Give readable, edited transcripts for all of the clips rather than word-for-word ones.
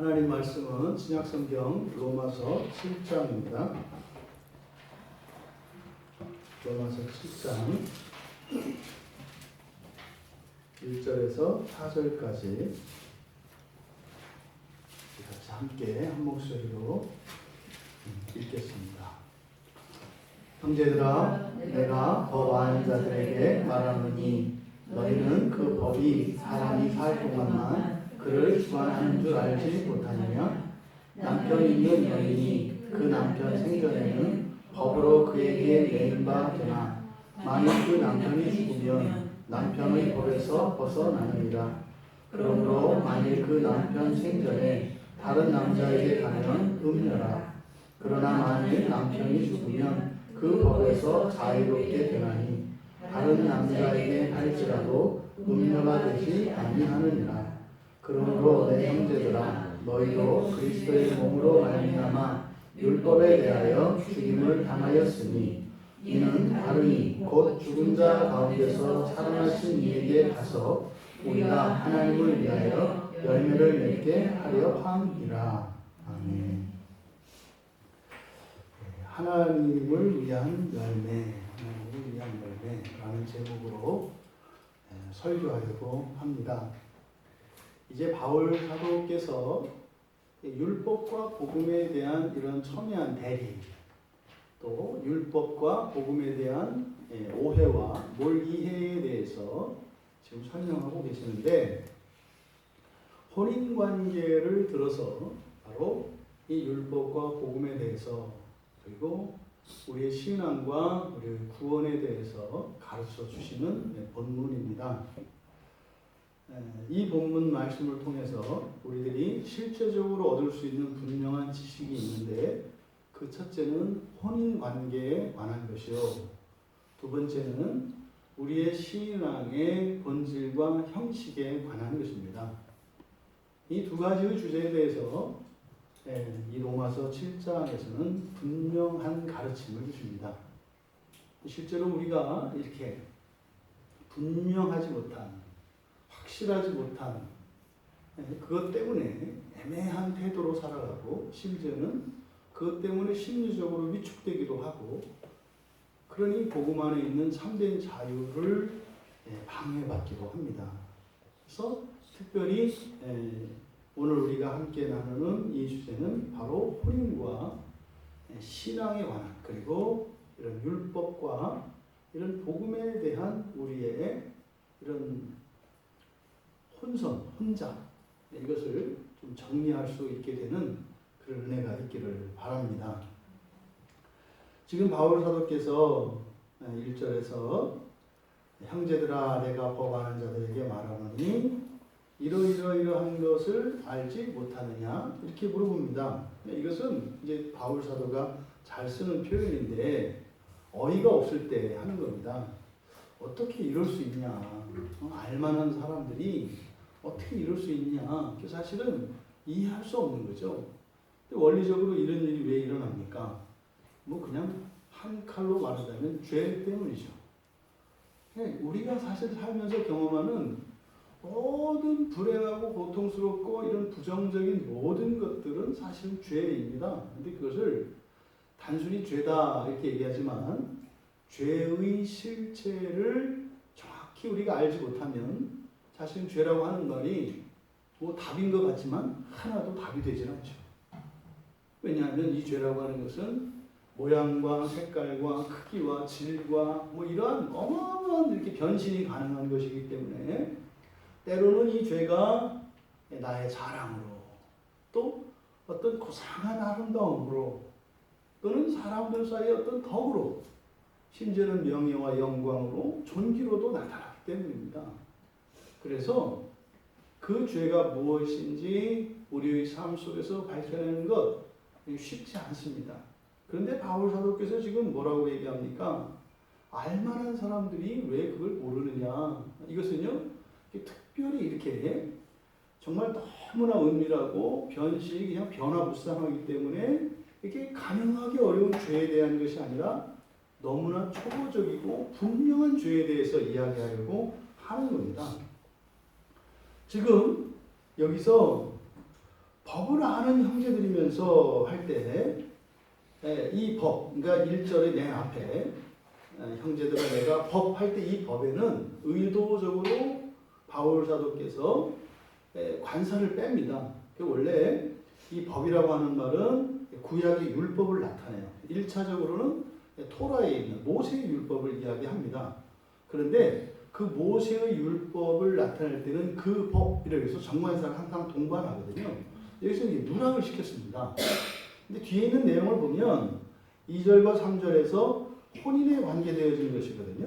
하나님 말씀은 신약성경 로마서 7장입니다. 로마서 7장 1절에서 4절까지 같이 함께 한 목소리로 읽겠습니다. 형제들아, 내가 법 아는 자들에게 말하노니 너희는 그 법이 사람이 살 동안만 그를 주관하는 줄 알지 못하느냐? 남편 있는 여인이 그 남편 생전에는 법으로 그에게 매인 바 되나 만일 그 남편이 죽으면 남편의 법에서 벗어나느니라. 그러므로 만일 그 남편 생전에 다른 남자에게 가면 음녀라. 그러나 만일 남편이 죽으면 그 법에서 자유롭게 되나니 다른 남자에게 할지라도 음녀가 되지 아니하느니라. 그러므로 내 형제들아, 너희도 그리스도의 몸으로 말미암아 율법에 대하여 죽임을 당하였으니 이는 다름이 곧 죽은 자 가운데서 살아나신 이에게 가서 우리가 하나님을 위하여 열매를 맺게 하려 함이라. 아멘. 하나님을 위한 열매, 하나님을 위한 열매라는 제목으로 설교하려고 합니다. 이제 바울 사도께서 율법과 복음에 대한 이런 첨예한 대립, 또 율법과 복음에 대한 오해와 몰이해에 대해서 지금 설명하고 계시는데, 혼인관계를 들어서 바로 이 율법과 복음에 대해서, 그리고 우리의 신앙과 우리의 구원에 대해서 가르쳐 주시는 본문입니다. 이 본문 말씀을 통해서 우리들이 실제적으로 얻을 수 있는 분명한 지식이 있는데, 그 첫째는 혼인관계에 관한 것이요, 두 번째는 우리의 신앙의 본질과 형식에 관한 것입니다. 이 두 가지의 주제에 대해서 이 로마서 7장에서는 분명한 가르침을 주십니다. 실제로 우리가 이렇게 분명하지 못한, 확실하지 못한 그것 때문에 애매한 태도로 살아가고, 심지어는 그것 때문에 심리적으로 위축되기도 하고, 그러니 복음 안에 있는 참된 자유를 방해받기도 합니다. 그래서 특별히 오늘 우리가 함께 나누는 이 주제는 바로 혼인과 신앙에 관한, 그리고 이런 율법과 이런 복음에 대한 우리의 이런 혼자, 이것을 좀 정리할 수 있게 되는 그런 은혜가 있기를 바랍니다. 지금 바울 사도께서 1절에서 형제들아, 내가 법 아는 자들에게 말하노니 이러이러한 것을 알지 못하느냐, 이렇게 물어봅니다. 이것은 이제 바울 사도가 잘 쓰는 표현인데 어이가 없을 때 하는 겁니다. 어떻게 이럴 수 있냐, 알만한 사람들이 어떻게 이럴 수 있냐, 사실은 이해할 수 없는 거죠. 근데 원리적으로 이런 일이 왜 일어납니까? 뭐 그냥 한 칼로 말하자면 죄 때문이죠. 우리가 사실 살면서 경험하는 모든 불행하고 고통스럽고 이런 부정적인 모든 것들은 사실은 죄입니다. 근데 그것을 단순히 죄다 이렇게 얘기하지만, 죄의 실체를 정확히 우리가 알지 못하면 사실 죄라고 하는 말이 뭐 답인 것 같지만 하나도 답이 되질 않죠. 왜냐하면 이 죄라고 하는 것은 모양과 색깔과 크기와 질과 뭐 이러한 어마어마한 이렇게 변신이 가능한 것이기 때문에, 때로는 이 죄가 나의 자랑으로, 또 어떤 고상한 아름다움으로, 또는 사람들 사이의 어떤 덕으로, 심지어는 명예와 영광으로, 존귀로도 나타나기 때문입니다. 그래서 그 죄가 무엇인지 우리의 삶 속에서 밝혀내는 것 쉽지 않습니다. 그런데 바울 사도께서 지금 뭐라고 얘기합니까? 알만한 사람들이 왜 그걸 모르느냐. 이것은요, 특별히 이렇게 정말 너무나 은밀하고 변식이 그냥 변화무쌍하기 때문에 이렇게 가능하기 어려운 죄에 대한 것이 아니라 너무나 초보적이고 분명한 죄에 대해서 이야기하려고 하는 겁니다. 지금 여기서 법을 아는 형제들이면서 할 때 이 법, 그러니까 1절의 맨 앞에 형제들아 내가 법 할 때 이 법에는 의도적으로 바울 사도께서 관사를 뺍니다. 원래 이 법이라고 하는 말은 구약의 율법을 나타내요. 1차적으로는 토라에 있는 모세의 율법을 이야기합니다. 그런데 그 모세의 율법을 나타낼 때는 그 법이라고 해서 정관사를 항상 동반하거든요. 여기서 이제 누락을 시켰습니다. 근데 뒤에 있는 내용을 보면 2절과 3절에서 혼인에 관계되어진 것이거든요.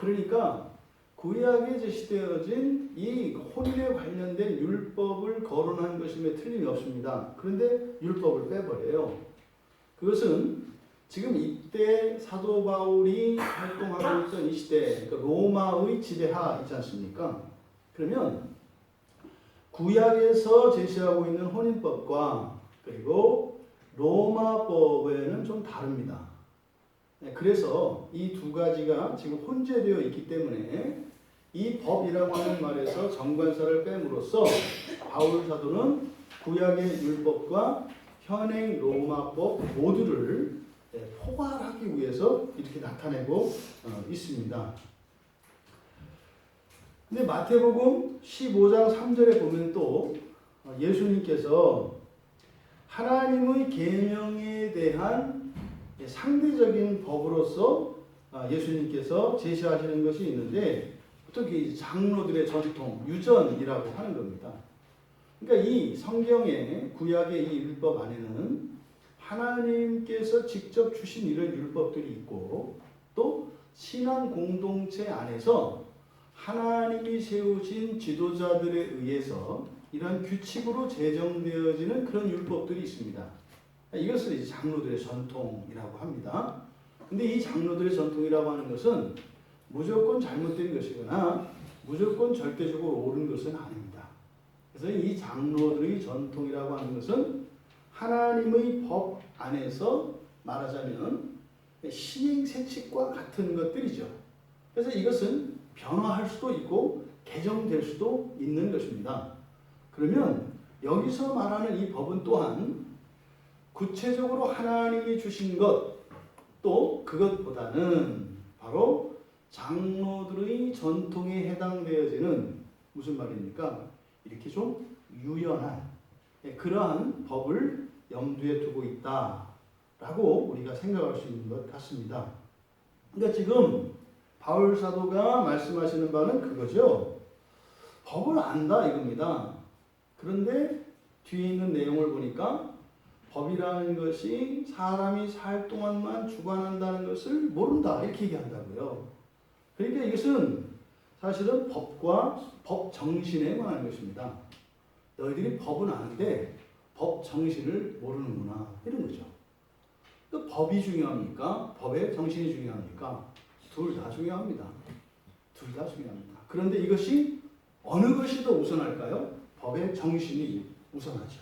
그러니까 구약에 제시되어진 이 혼인에 관련된 율법을 거론한 것임에 틀림이 없습니다. 그런데 율법을 빼버려요. 그것은 지금 이때 사도 바울이 활동하고 있던 이 시대, 그러니까 로마의 지배하 있지 않습니까? 그러면 구약에서 제시하고 있는 혼인법과 그리고 로마법에는 좀 다릅니다. 그래서 이 두 가지가 지금 혼재되어 있기 때문에 이 법이라고 하는 말에서 정관사를 뺨으로써 바울 사도는 구약의 율법과 현행 로마법 모두를 포괄하기 위해서 이렇게 나타내고 있습니다. 근데 마태복음 15장 3절에 보면 또 예수님께서 하나님의 계명에 대한 상대적인 법으로서 예수님께서 제시하시는 것이 있는데 어떻게 장로들의 전통, 유전이라고 하는 겁니다. 그러니까 이 성경의 구약의 이 율법 안에는 하나님께서 직접 주신 이런 율법들이 있고 또 신앙 공동체 안에서 하나님이 세우신 지도자들에 의해서 이런 규칙으로 제정되어지는 그런 율법들이 있습니다. 이것을 이제 장로들의 전통이라고 합니다. 근데 이 장로들의 전통이라고 하는 것은 무조건 잘못된 것이거나 무조건 절대적으로 옳은 것은 아닙니다. 그래서 이 장로들의 전통이라고 하는 것은 하나님의 법 안에서 말하자면 시행세칙과 같은 것들이죠. 그래서 이것은 변화할 수도 있고 개정될 수도 있는 것입니다. 그러면 여기서 말하는 이 법은 또한 구체적으로 하나님이 주신 것 또 그것보다는 바로 장로들의 전통에 해당되어지는 무슨 말입니까? 이렇게 좀 유연한 그러한 법을 염두에 두고 있다라고 우리가 생각할 수 있는 것 같습니다. 그러니까 지금 바울 사도가 말씀하시는 바는 그거죠. 법을 안다 이겁니다. 그런데 뒤에 있는 내용을 보니까 법이라는 것이 사람이 살 동안만 주관한다는 것을 모른다 이렇게 얘기한다고요. 그러니까 이것은 사실은 법과 법 정신에 관한 것입니다. 너희들이 법은 아는데 법 정신을 모르는구나 이런 거죠. 그러니까 법이 중요합니까? 법의 정신이 중요합니까? 둘 다 중요합니다. 둘 다 중요합니다. 그런데 이것이 어느 것이 더 우선할까요? 법의 정신이 우선하죠.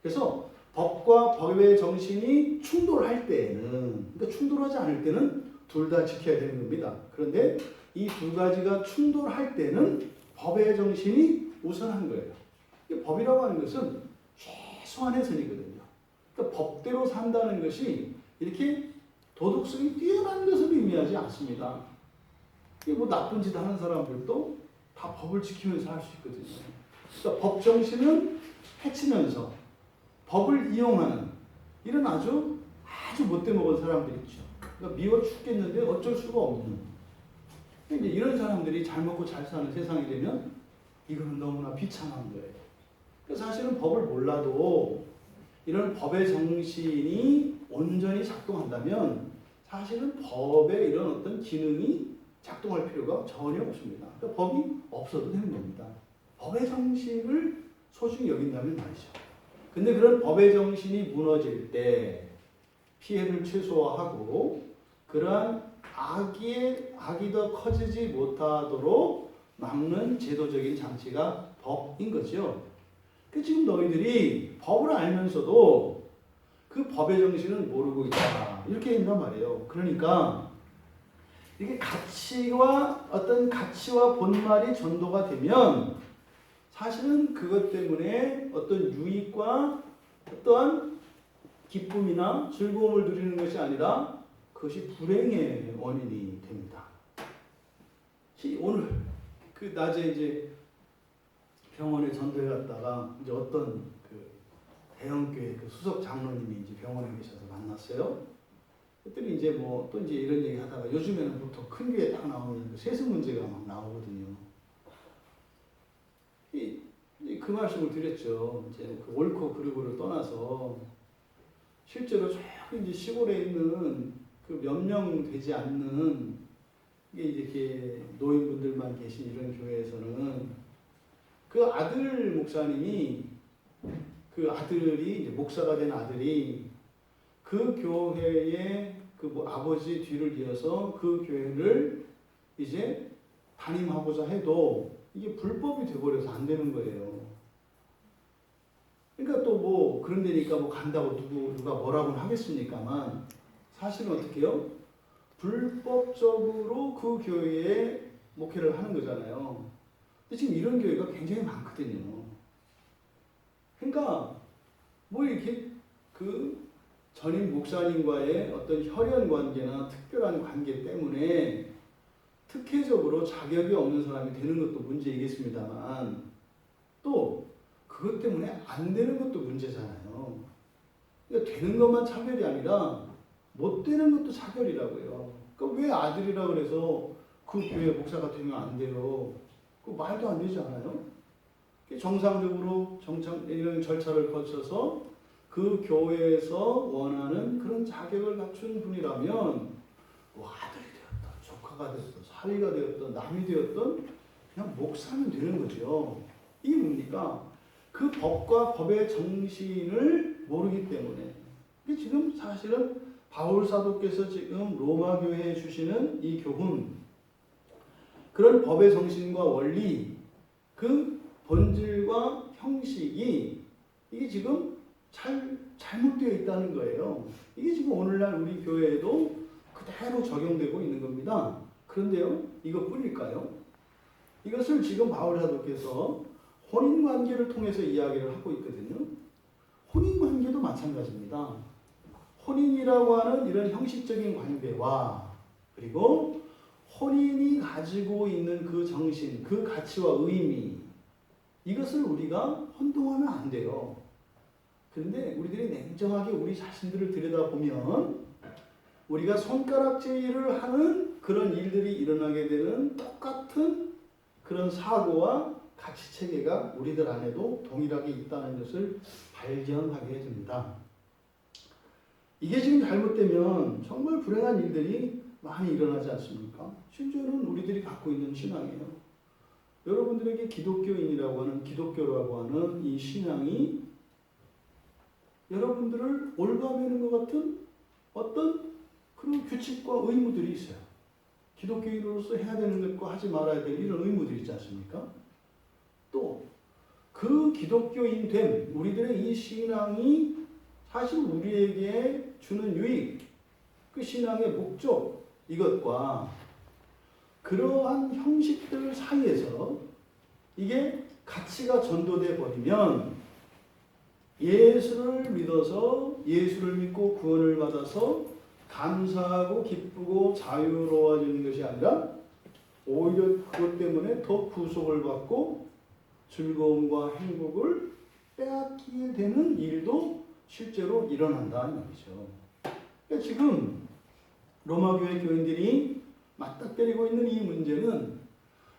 그래서 법과 법의 정신이 충돌할 때에는, 그러니까 충돌하지 않을 때는 둘 다 지켜야 되는 겁니다. 그런데 이 두 가지가 충돌할 때는 법의 정신이 우선한 거예요. 법이라고 하는 것은 최소한의 선이거든요. 그러니까 법대로 산다는 것이 이렇게 도덕성이 뛰어난 것을 의미하지 않습니다. 뭐 나쁜 짓 하는 사람들도 다 법을 지키면서 할 수 있거든요. 그러니까 법 정신은 해치면서 법을 이용하는 이런 아주 못돼 먹은 사람들이 있죠. 그러니까 미워 죽겠는데 어쩔 수가 없는. 근데 이런 사람들이 잘 먹고 잘 사는 세상이 되면 이거는 너무나 비참한 거예요. 그러니까 사실은 법을 몰라도 이런 법의 정신이 온전히 작동한다면 사실은 법의 이런 어떤 기능이 작동할 필요가 전혀 없습니다. 그러니까 법이 없어도 되는 겁니다. 법의 정신을 소중히 여긴다면 말이죠. 근데 그런 법의 정신이 무너질 때 피해를 최소화하고 그러한 악이 더 커지지 못하도록 막는 제도적인 장치가 법인 거죠. 지금 너희들이 법을 알면서도 그 법의 정신을 모르고 있다. 이렇게 된단 말이에요. 그러니까 이게 가치와 본말이 전도가 되면 사실은 그것 때문에 어떤 유익과 어떠한 기쁨이나 즐거움을 누리는 것이 아니라 그것이 불행의 원인이 됩니다. 오늘 그 낮에 이제 병원에 전도해 갔다가 이제 어떤 그 대형교회 그 수석 장로님이 이제 병원에 계셔서 만났어요. 그랬더니 이제 뭐 또 이제 이런 얘기 하다가 요즘에는 보통 큰 교회 딱 나오면 그 세수 문제가 막 나오거든요. 그 말씀을 드렸죠. 이제 그 옳고 그르고를 떠나서 실제로 저기 이제 시골에 있는 그 몇 명 되지 않는 이게 이렇게 노인분들만 계신 이런 교회에서는 그 아들 목사님이 그 아들이 이제 목사가 된 아들이 그 교회의 그 뭐 아버지 뒤를 이어서 그 교회를 이제 담임하고자 해도 이게 불법이 돼버려서 안 되는 거예요. 그러니까 또 뭐 그런 데니까 뭐 간다고 누가 뭐라고는 하겠습니까만 사실은 어떻게 해요? 불법적으로 그 교회에 목회를 하는 거잖아요. 근데 지금 이런 교회가 굉장히 많거든요. 그러니까 뭐 이렇게 그 전임 목사님과의 어떤 혈연 관계나 특별한 관계 때문에 특혜적으로 자격이 없는 사람이 되는 것도 문제이겠습니다만 또 그것 때문에 안 되는 것도 문제잖아요. 그러니까 되는 것만 차별이 아니라 못 되는 것도 차별이라고요. 그러니까 왜 아들이라 그래서 그 교회 목사가 되면 안 돼요? 그 말도 안 되지 않아요? 정상적으로 이런 절차를 거쳐서 그 교회에서 원하는 그런 자격을 갖춘 분이라면 뭐 아들이 되었던, 조카가 되었던, 사위가 되었던, 남이 되었던 그냥 목사면 되는 거죠. 이게 뭡니까? 그 법과 법의 정신을 모르기 때문에. 지금 사실은 바울 사도께서 지금 로마 교회에 주시는 이 교훈, 그런 법의 정신과 원리, 그 본질과 형식이 이게 지금 잘못되어 있다는 거예요. 이게 지금 오늘날 우리 교회에도 그대로 적용되고 있는 겁니다. 그런데요, 이것뿐일까요? 이것을 지금 바울 사도께서 혼인관계를 통해서 이야기를 하고 있거든요. 혼인관계도 마찬가지입니다. 혼인이라고 하는 이런 형식적인 관계와 그리고 혼인이 가지고 있는 그 정신, 그 가치와 의미, 이것을 우리가 혼동하면 안 돼요. 그런데 우리들이 냉정하게 우리 자신들을 들여다보면 우리가 손가락질을 하는 그런 일들이 일어나게 되는 똑같은 그런 사고와 가치체계가 우리들 안에도 동일하게 있다는 것을 발견하게 됩니다. 이게 지금 잘못되면 정말 불행한 일들이 많이 일어나지 않습니까? 심지어는 우리들이 갖고 있는 신앙이에요. 여러분들에게 기독교인이라고 하는, 기독교라고 하는 이 신앙이 여러분들을 올바매는 것 같은 어떤 그런 규칙과 의무들이 있어요. 기독교인으로서 해야 되는 것과 하지 말아야 될 이런 의무들이 있지 않습니까? 또 그 기독교인 된 우리들의 이 신앙이 사실 우리에게 주는 유익, 그 신앙의 목적, 이것과 그러한 형식들 사이에서 이게 가치가 전도돼 버리면 예수를 믿어서 예수를 믿고 구원을 받아서 감사하고 기쁘고 자유로워지는 것이 아니라 오히려 그것 때문에 더 구속을 받고 즐거움과 행복을 빼앗기게 되는 일도 실제로 일어난다는 말이죠. 그러니까 지금 로마교회 교인들이 맞닥뜨리고 있는 이 문제는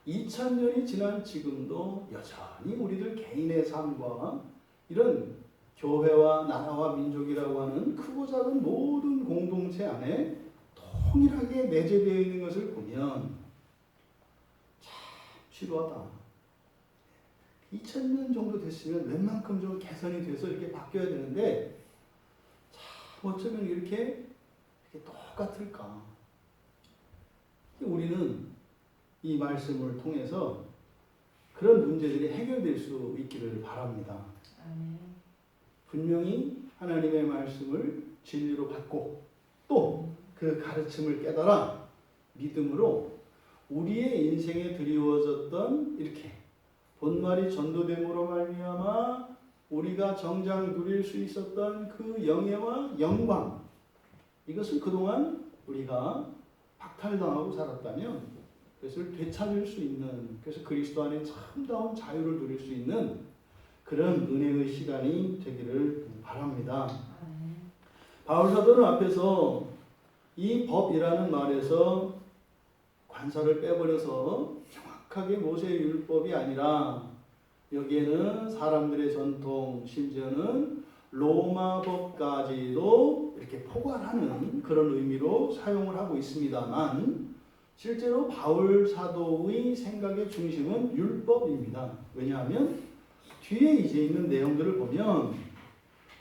2000년이 지난 지금도 여전히 우리들 개인의 삶과 이런 교회와 나라와 민족이라고 하는 크고 작은 모든 공동체 안에 동일하게 내재되어 있는 것을 보면 참 지루하다. 2000년 정도 됐으면 웬만큼 좀 개선이 돼서 이렇게 바뀌어야 되는데 참 어쩌면 이렇게 똑같을까. 우리는 이 말씀을 통해서 그런 문제들이 해결될 수 있기를 바랍니다. 분명히 하나님의 말씀을 진리로 받고 또 그 가르침을 깨달아 믿음으로 우리의 인생에 드리워졌던 이렇게 본말이 전도됨으로 말미암아 우리가 정작 누릴 수 있었던 그 영예와 영광, 이것을 그동안 우리가 박탈당하고 살았다면 그것을 되찾을 수 있는, 그래서 그리스도 안에 참다운 자유를 누릴 수 있는 그런 은혜의 시간이 되기를 바랍니다. 바울 사도는 앞에서 이 법이라는 말에서 관사를 빼버려서 정확하게 모세의 율법이 아니라 여기에는 사람들의 전통, 심지어는 로마법까지도 이렇게 포괄하는 그런 의미로 사용을 하고 있습니다만, 실제로 바울 사도의 생각의 중심은 율법입니다. 왜냐하면 뒤에 이제 있는 내용들을 보면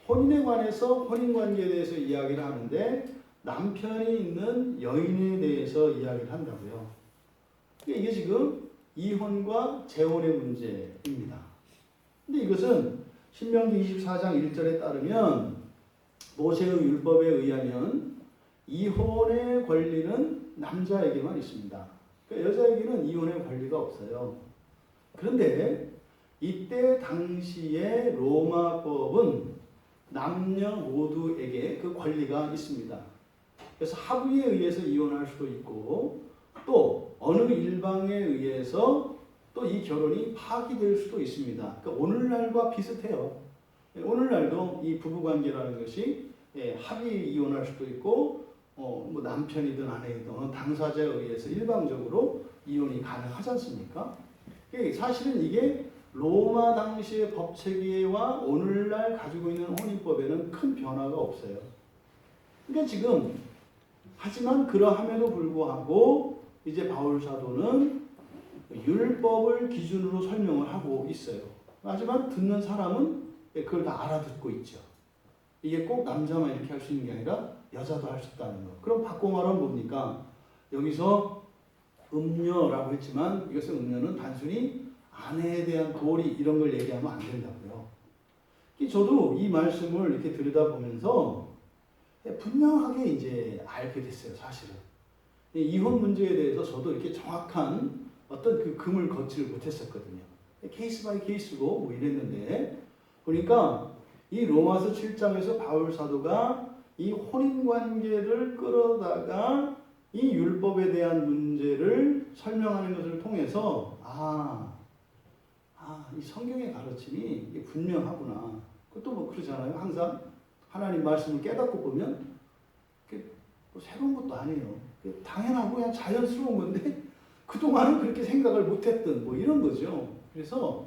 혼인에 관해서, 혼인관계에 대해서 이야기를 하는데 남편이 있는 여인에 대해서 이야기를 한다고요. 이게 지금 이혼과 재혼의 문제입니다. 근데 이것은 신명기 24장 1절에 따르면 모세의 율법에 의하면 이혼의 권리는 남자에게만 있습니다. 그러니까 여자에게는 이혼의 권리가 없어요. 그런데 이때 당시의 로마법은 남녀 모두에게 그 권리가 있습니다. 그래서 합의에 의해서 이혼할 수도 있고 또 어느 일방에 의해서 또 이 결혼이 파기될 수도 있습니다. 그러니까 오늘날과 비슷해요. 오늘날도 이 부부관계라는 것이 합의 이혼할 수도 있고 뭐 남편이든 아내이든 당사자에 의해서 일방적으로 이혼이 가능하지 않습니까? 사실은 이게 로마 당시의 법체계와 오늘날 가지고 있는 혼인법에는 큰 변화가 없어요. 그러니까 지금 하지만 그러함에도 불구하고 이제 바울 사도는 율법을 기준으로 설명을 하고 있어요. 하지만 듣는 사람은 그걸 다 알아듣고 있죠. 이게 꼭 남자만 이렇게 할 수 있는 게 아니라 여자도 할 수 있다는 거. 그럼 바꿔 말하면 뭡니까? 여기서 음녀라고 했지만 이것은 음녀는 단순히 아내에 대한 도리 이런 걸 얘기하면 안 된다고요. 저도 이 말씀을 이렇게 들여다보면서 분명하게 이제 알게 됐어요, 사실은. 이혼 문제에 대해서 저도 이렇게 정확한 어떤 그 금을 걷지를 못했었거든요. 케이스 바이 케이스고 뭐 이랬는데, 보니까 이 로마서 7장에서 바울 사도가 이 혼인 관계를 끌어다가 이 율법에 대한 문제를 설명하는 것을 통해서 이 성경의 가르침이 분명하구나. 그것도 뭐 그러잖아요. 항상 하나님 말씀을 깨닫고 보면 뭐 새로운 것도 아니에요. 당연하고 그냥 자연스러운 건데 그동안은 그렇게 생각을 못했던 뭐 이런 거죠. 그래서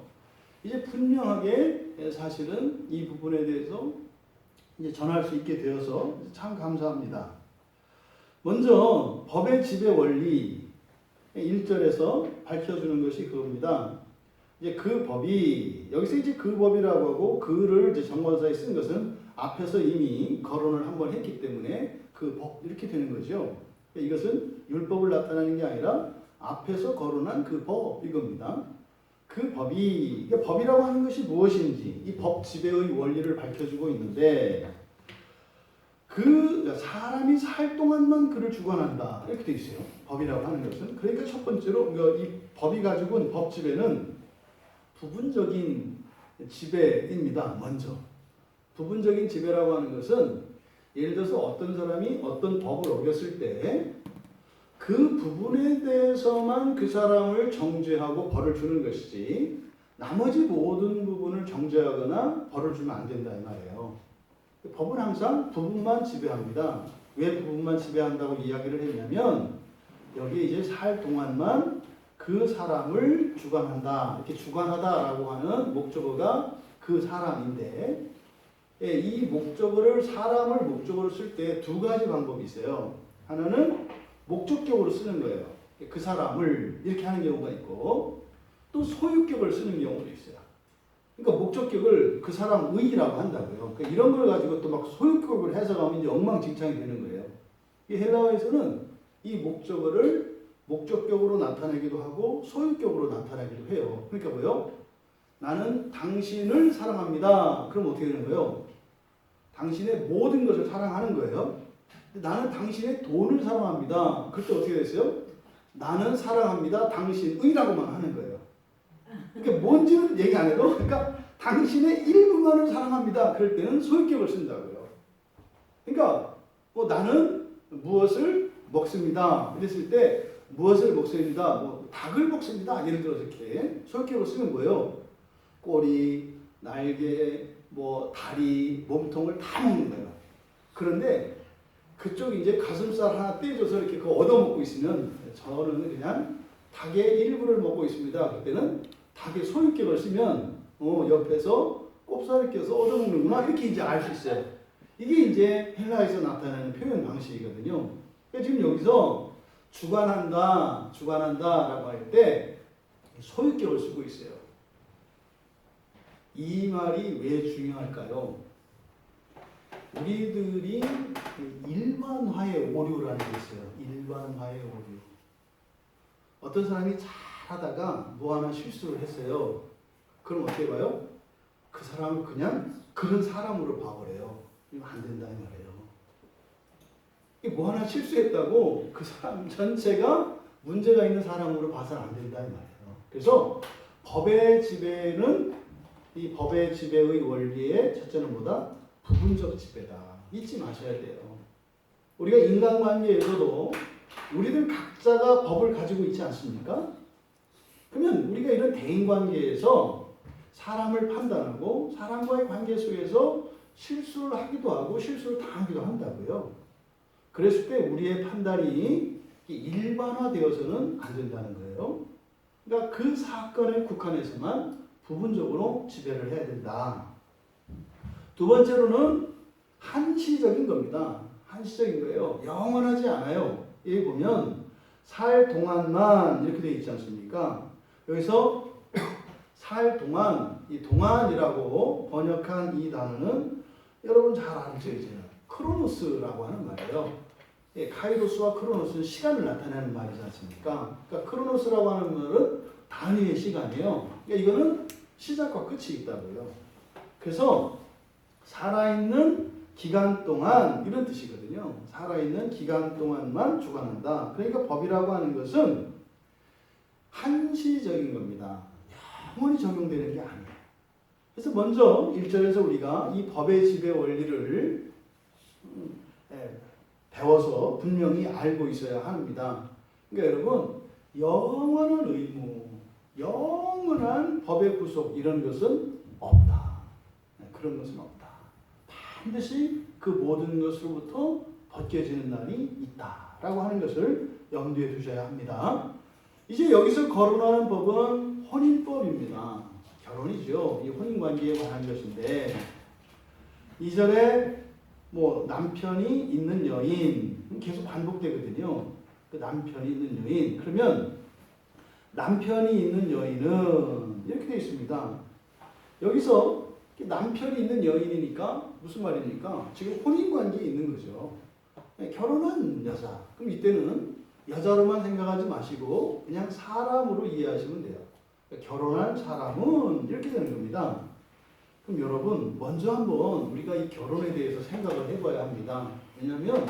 이제 분명하게 사실은 이 부분에 대해서 이제 전할 수 있게 되어서 참 감사합니다. 먼저 법의 지배 원리 1절에서 밝혀주는 것이 그겁니다. 이제 그 법이, 여기서 이제 그 법이라고 하고 그를 이제 정관사에 쓴 것은 앞에서 이미 거론을 한번 했기 때문에 그 법 이렇게 되는 거죠. 이것은 율법을 나타내는 게 아니라 앞에서 거론한 그 법 이겁니다. 그 법이, 법이라고 하는 것이 무엇인지 이 법 지배의 원리를 밝혀주고 있는데, 그 사람이 살 동안만 그를 주관한다 이렇게 돼 있어요. 법이라고 하는 것은. 그러니까 첫 번째로 이 법이 가지고 온 법 지배는 부분적인 지배입니다. 먼저 부분적인 지배라고 하는 것은 예를 들어서 어떤 사람이 어떤 법을 어겼을 때 그 부분에 대해서만 그 사람을 정죄하고 벌을 주는 것이지 나머지 모든 부분을 정죄하거나 벌을 주면 안 된다 이 말이에요. 법은 항상 부분만 지배합니다. 왜 부분만 지배한다고 이야기를 했냐면 여기 이제 살 동안만 그 사람을 주관한다. 이렇게 주관하다라고 하는 목적어가 그 사람인데, 이 목적어를, 사람을 목적어로 쓸 때 두 가지 방법이 있어요. 하나는 목적격으로 쓰는 거예요. 그 사람을 이렇게 하는 경우가 있고, 또 소유격을 쓰는 경우도 있어요. 그러니까 목적격을 그 사람의라고 한다고요. 그러니까 이런 걸 가지고 또 막 소유격을 해석하면 이제 엉망진창이 되는 거예요. 이 헬라어에서는 이 목적어를 목적격으로 나타내기도 하고 소유격으로 나타내기도 해요. 그러니까 뭐요? 나는 당신을 사랑합니다. 그럼 어떻게 되는 거예요? 당신의 모든 것을 사랑하는 거예요. 나는 당신의 돈을 사랑합니다. 그때 어떻게 됐어요? 나는 사랑합니다. 당신의라고만 하는 거예요. 그러니까 뭔지는 얘기 안 해도 그러니까 당신의 일부만을 사랑합니다. 그럴 때는 소유격을 쓴다고요. 그러니까 뭐 나는 무엇을 먹습니다. 이랬을 때 무엇을 먹습니다. 뭐 닭을 먹습니다. 예를 들어서 이렇게 소유격을 쓰는 거예요. 꼬리, 날개, 뭐 다리, 몸통을 다 먹는 거예요. 그런데 그쪽 이제 가슴살 하나 떼줘서 이렇게 그거 얻어먹고 있으면 저는 그냥 닭의 일부를 먹고 있습니다. 그때는 닭의 소유격을 쓰면 옆에서 꼽살을 껴서 얻어먹는구나 이렇게 이제 알 수 있어요. 이게 이제 헬라에서 나타나는 표현 방식이거든요. 그러니까 지금 여기서 주관한다라고 할 때 소유격을 쓰고 있어요. 이 말이 왜 중요할까요? 우리들이 일반화의 오류라는 게 있어요. 일반화의 오류. 어떤 사람이 잘하다가 뭐 하나 실수를 했어요. 그럼 어떻게 봐요? 그 사람을 그냥 그런 사람으로 봐버려요. 이거 안 된다는 말이에요. 뭐 하나 실수했다고 그 사람 전체가 문제가 있는 사람으로 봐서는 안 된다는 말이에요. 그래서 법의 지배는 이 법의 지배의 원리의 첫째는 뭐다? 부분적 지배다. 잊지 마셔야 돼요. 우리가 인간관계에서도 우리들 각자가 법을 가지고 있지 않습니까? 그러면 우리가 이런 대인관계에서 사람을 판단하고 사람과의 관계 속에서 실수를 하기도 하고 실수를 당하기도 한다고요. 그랬을 때 우리의 판단이 일반화되어서는 안 된다는 거예요. 그러니까 그 사건에 국한해서만 부분적으로 지배를 해야 된다. 두 번째로는 한시적인 겁니다. 한시적인 거예요. 영원하지 않아요. 여기 보면 살 동안만 이렇게 되어 있지 않습니까? 여기서 살 동안, 이 동안이라고 번역한 이 단어는 여러분 잘 알죠 이제 크로노스라고 하는 말이에요. 카이로스와 크로노스는 시간을 나타내는 말이지 않습니까? 그러니까 크로노스라고 하는 말은 단위의 시간이에요. 그러니까 이거는 시작과 끝이 있다고요. 그래서 살아있는 기간 동안 이런 뜻이거든요. 살아있는 기간 동안만 주관한다. 그러니까 법이라고 하는 것은 한시적인 겁니다. 영원히 적용되는 게 아니에요. 그래서 먼저 1절에서 우리가 이 법의 지배 원리를 배워서 분명히 알고 있어야 합니다. 그러니까 여러분 영원한 의무, 영원한 법의 구속 이런 것은 없다. 그런 것은 없다. 반드시 그 모든 것으로부터 벗겨지는 날이 있다라고 하는 것을 염두에 두셔야 합니다. 이제 여기서 거론하는 법은 혼인법입니다. 결혼이죠. 이 혼인관계에 관한 것인데 2절에 뭐 남편이 있는 여인 계속 반복되거든요. 그 남편이 있는 여인 그러면 남편이 있는 여인은 이렇게 되어 있습니다. 여기서 남편이 있는 여인이니까 무슨 말입니까? 지금 혼인관계에 있는 거죠. 결혼한 여자. 그럼 이때는 여자로만 생각하지 마시고 그냥 사람으로 이해하시면 돼요. 결혼한 사람은 이렇게 되는 겁니다. 그럼 여러분 먼저 한번 우리가 이 결혼에 대해서 생각을 해봐야 합니다. 왜냐하면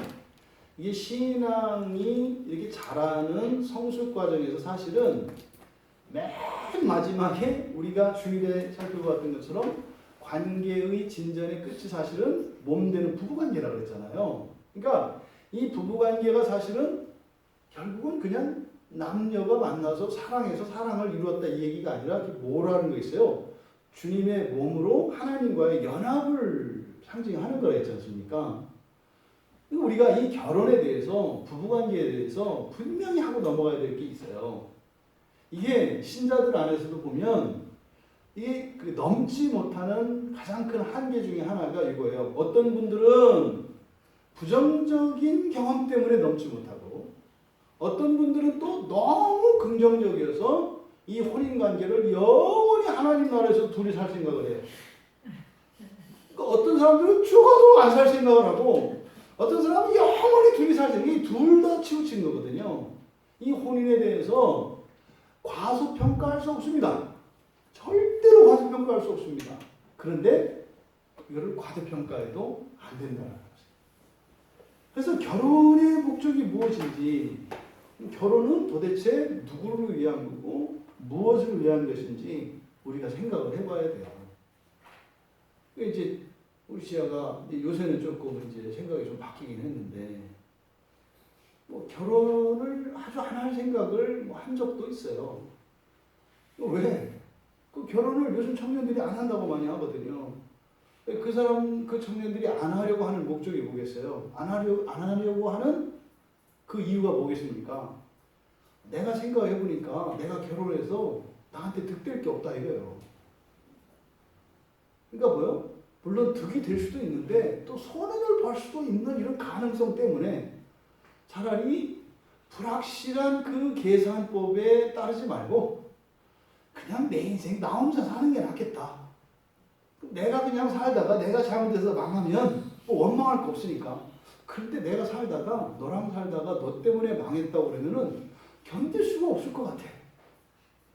이게 신앙이 이렇게 자라는 성숙 과정에서 사실은 맨 마지막에 우리가 주일에 살펴봤던 것처럼 관계의 진전의 끝이 사실은 몸되는 부부관계라고 그랬잖아요. 그러니까 이 부부관계가 사실은 결국은 그냥 남녀가 만나서 사랑해서 사랑을 이루었다 이 얘기가 아니라 뭐라는 거 있어요. 주님의 몸으로 하나님과의 연합을 상징하는 거라 했지 않습니까? 우리가 이 결혼에 대해서 부부관계에 대해서 분명히 하고 넘어가야 될 게 있어요. 이게 신자들 안에서도 보면 이게 그 넘지 못하는 가장 큰 한계 중에 하나가 이거예요. 어떤 분들은 부정적인 경험 때문에 넘지 못하고 어떤 분들은 또 너무 긍정적이어서 이 혼인관계를 영원히 하나님 나라에서 둘이 살 생각을 해요. 그러니까 어떤 사람들은 죽어도 안 살 생각을 하고 어떤 사람은 영원히 둘이 살 생각이 둘 다 치우친 거거든요. 이 혼인에 대해서 과소평가할 수 없습니다. 절대로 과소평가할 수 없습니다. 그런데 이거를 과대평가해도 안 된다는 거죠. 그래서 결혼의 목적이 무엇인지 결혼은 도대체 누구를 위한 거고 무엇을 위한 것인지 우리가 생각을 해봐야 돼요. 이제 우리 시아가 요새는 조금 이제 생각이 좀 바뀌긴 했는데 뭐 결혼을 아주 안 할 생각을 뭐 한 적도 있어요. 왜? 그 결혼을 요즘 청년들이 안 한다고 많이 하거든요. 그 청년들이 안 하려고 하는 목적이 뭐겠어요? 안 하려고 하는 그 이유가 뭐겠습니까? 내가 생각해보니까 내가 결혼해서 나한테 득될 게 없다 이거예요. 그러니까 뭐요? 물론 득이 될 수도 있는데 또 손해를 볼 수도 있는 이런 가능성 때문에 차라리 불확실한 그 계산법에 따르지 말고 그냥 내 인생 나 혼자 사는 게 낫겠다. 내가 그냥 살다가 내가 잘못해서 망하면 뭐 원망할 거 없으니까. 그런데 내가 살다가 너랑 살다가 너 때문에 망했다고 그러면은 견딜 수가 없을 것 같아.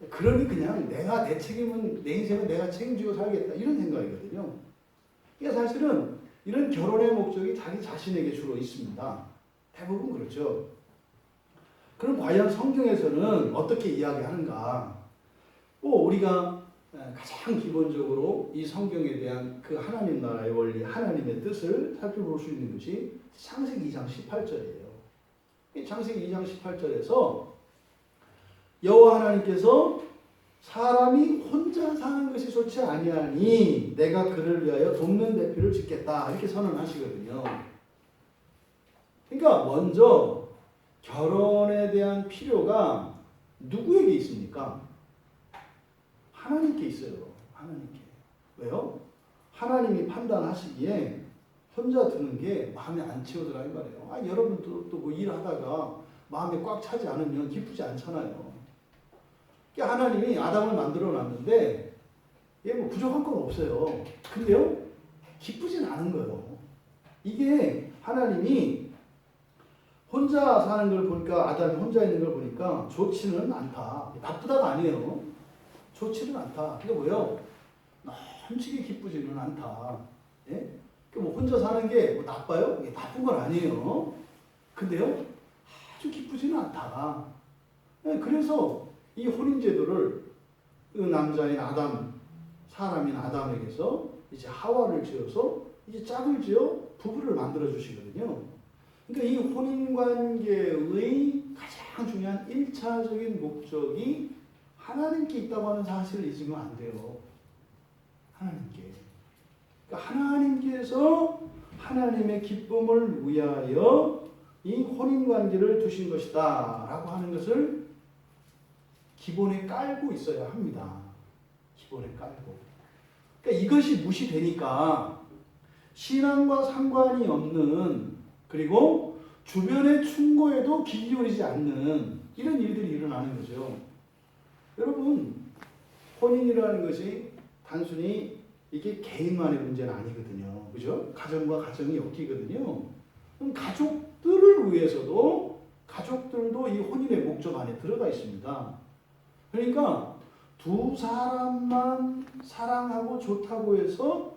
그러니 그냥 내가 내 책임은 내 인생은 내가 책임지고 살겠다 이런 생각이거든요. 그러니까 사실은 이런 결혼의 목적이 자기 자신에게 주로 있습니다. 대부분 그렇죠. 그럼 과연 성경에서는 어떻게 이야기하는가? 우리가 가장 기본적으로 이 성경에 대한 그 하나님 나라의 원리, 하나님의 뜻을 살펴볼 수 있는 것이 창세기 2장 18절이에요. 창세기 2장 18절에서 여호와 하나님께서 사람이 혼자 사는 것이 좋지 아니하니 내가 그를 위하여 돕는 대표를 짓겠다 이렇게 선언하시거든요. 그러니까 먼저 결혼에 대한 필요가 누구에게 있습니까? 하나님께 있어요. 하나님께. 왜요? 하나님이 판단하시기에 혼자 두는 게 마음에 안 채우더라 이 말이에요. 여러분도 또 뭐 일하다가 마음에 꽉 차지 않으면 기쁘지 않잖아요. 그러니까 하나님이 아담을 만들어 놨는데 얘 뭐 부족한 건 없어요. 근데요, 기쁘진 않은 거예요. 이게 하나님이 혼자 사는 걸 보니까 아담이 혼자 있는 걸 보니까 좋지는 않다. 나쁘다가 아니에요. 좋지는 않다. 근데 뭐요? 넘치게 기쁘지는 않다. 예? 뭐 혼자 사는 게 뭐 나빠요? 이게 나쁜 건 아니에요. 근데요, 아주 기쁘지는 않다. 예, 그래서 이 혼인제도를 그 남자인 아담, 사람인 아담에게서 이제 하와를 지어서 이제 짝을 지어 부부를 만들어 주시거든요. 그러니까 이 혼인관계의 가장 중요한 1차적인 목적이 하나님께 있다고 하는 사실을 잊으면 안 돼요. 하나님께. 그러니까 하나님께서 하나님의 기쁨을 위하여 이 혼인관계를 두신 것이다 라고 하는 것을 기본에 깔고 있어야 합니다. 기본에 깔고. 그러니까 이것이 무시되니까 신앙과 상관이 없는, 그리고 주변의 충고에도 귀 기울이지 않는 이런 일들이 일어나는 거죠. 여러분, 혼인이라는 것이 단순히 이게 개인만의 문제는 아니거든요. 그죠? 가정과 가정이 엮이거든요. 그럼 가족들을 위해서도, 가족들도 이 혼인의 목적 안에 들어가 있습니다. 그러니까 두 사람만 사랑하고 좋다고 해서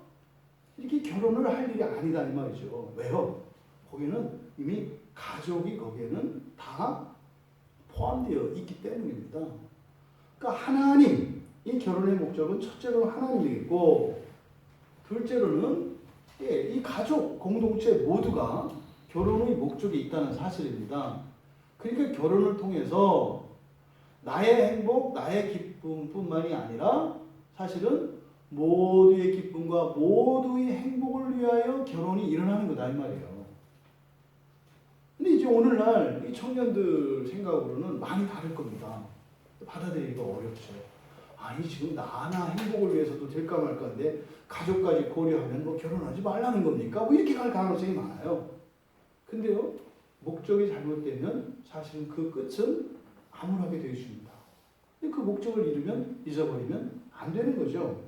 이렇게 결혼을 할 일이 아니다 이 말이죠. 왜요? 거기는 이미 가족이 거기에는 다 포함되어 있기 때문입니다. 그러니까 하나님, 이 결혼의 목적은 첫째로는 하나님이겠고, 둘째로는 이 가족 공동체 모두가 결혼의 목적이 있다는 사실입니다. 그러니까 결혼을 통해서 나의 행복, 나의 기쁨뿐만이 아니라 사실은 모두의 기쁨과 모두의 행복을 위하여 결혼이 일어나는 거다 이 말이에요. 근데 이제 오늘날 이 청년들 생각으로는 많이 다를 겁니다. 받아들이기가 어렵죠. 아니 지금 나나 행복을 위해서도 될까 말까인데 가족까지 고려하면 뭐 결혼하지 말라는 겁니까? 뭐 이렇게 갈 가능성이 많아요. 근데요, 목적이 잘못되면 사실은 그 끝은 암울하게 되어 있습니다. 그 목적을 잊어버리면 안 되는 거죠.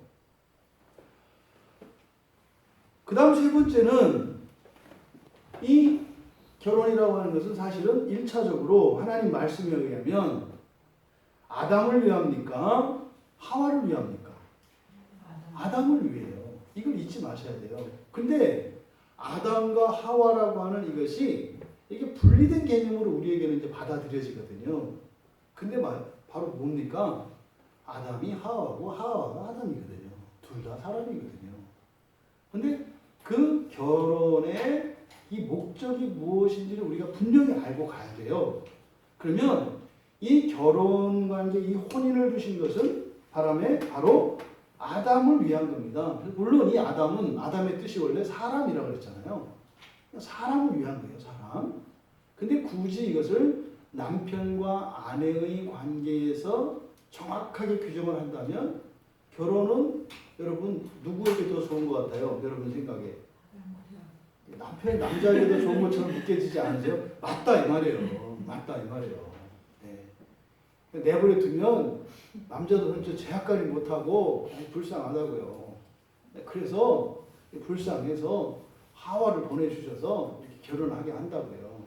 그 다음 세 번째는 이 결혼이라고 하는 것은 사실은 1차적으로 하나님 말씀에 의하면 아담을 위합니까? 하와를 위합니까? 아담을 위해요. 이걸 잊지 마셔야 돼요. 근데 아담과 하와라고 하는 이것이 이게 분리된 개념으로 우리에게는 이제 받아들여지거든요. 근데 바로 뭡니까? 아담이 하와고 하와가 아담이거든요. 둘 다 사람이거든요. 근데 그 결혼의 이 목적이 무엇인지를 우리가 분명히 알고 가야 돼요. 그러면 이 결혼 관계, 이 혼인을 주신 것은 바로 아담을 위한 겁니다. 물론 이 아담은 아담의 뜻이 원래 사람이라고 그랬잖아요. 사람을 위한 거예요, 사람. 근데 굳이 이것을 남편과 아내의 관계에서 정확하게 규정을 한다면 결혼은 여러분 누구에게 더 좋은 것 같아요? 여러분 생각에 남편이 남자에게 더 좋은 것처럼 느껴지지 않으세요? 맞다 이 말이에요. 맞다 이 말이에요. 네. 내버려 두면 남자도 제약관리 못하고 불쌍하다고요. 그래서 불쌍해서 하와를 보내주셔서 이렇게 결혼하게 한다고요.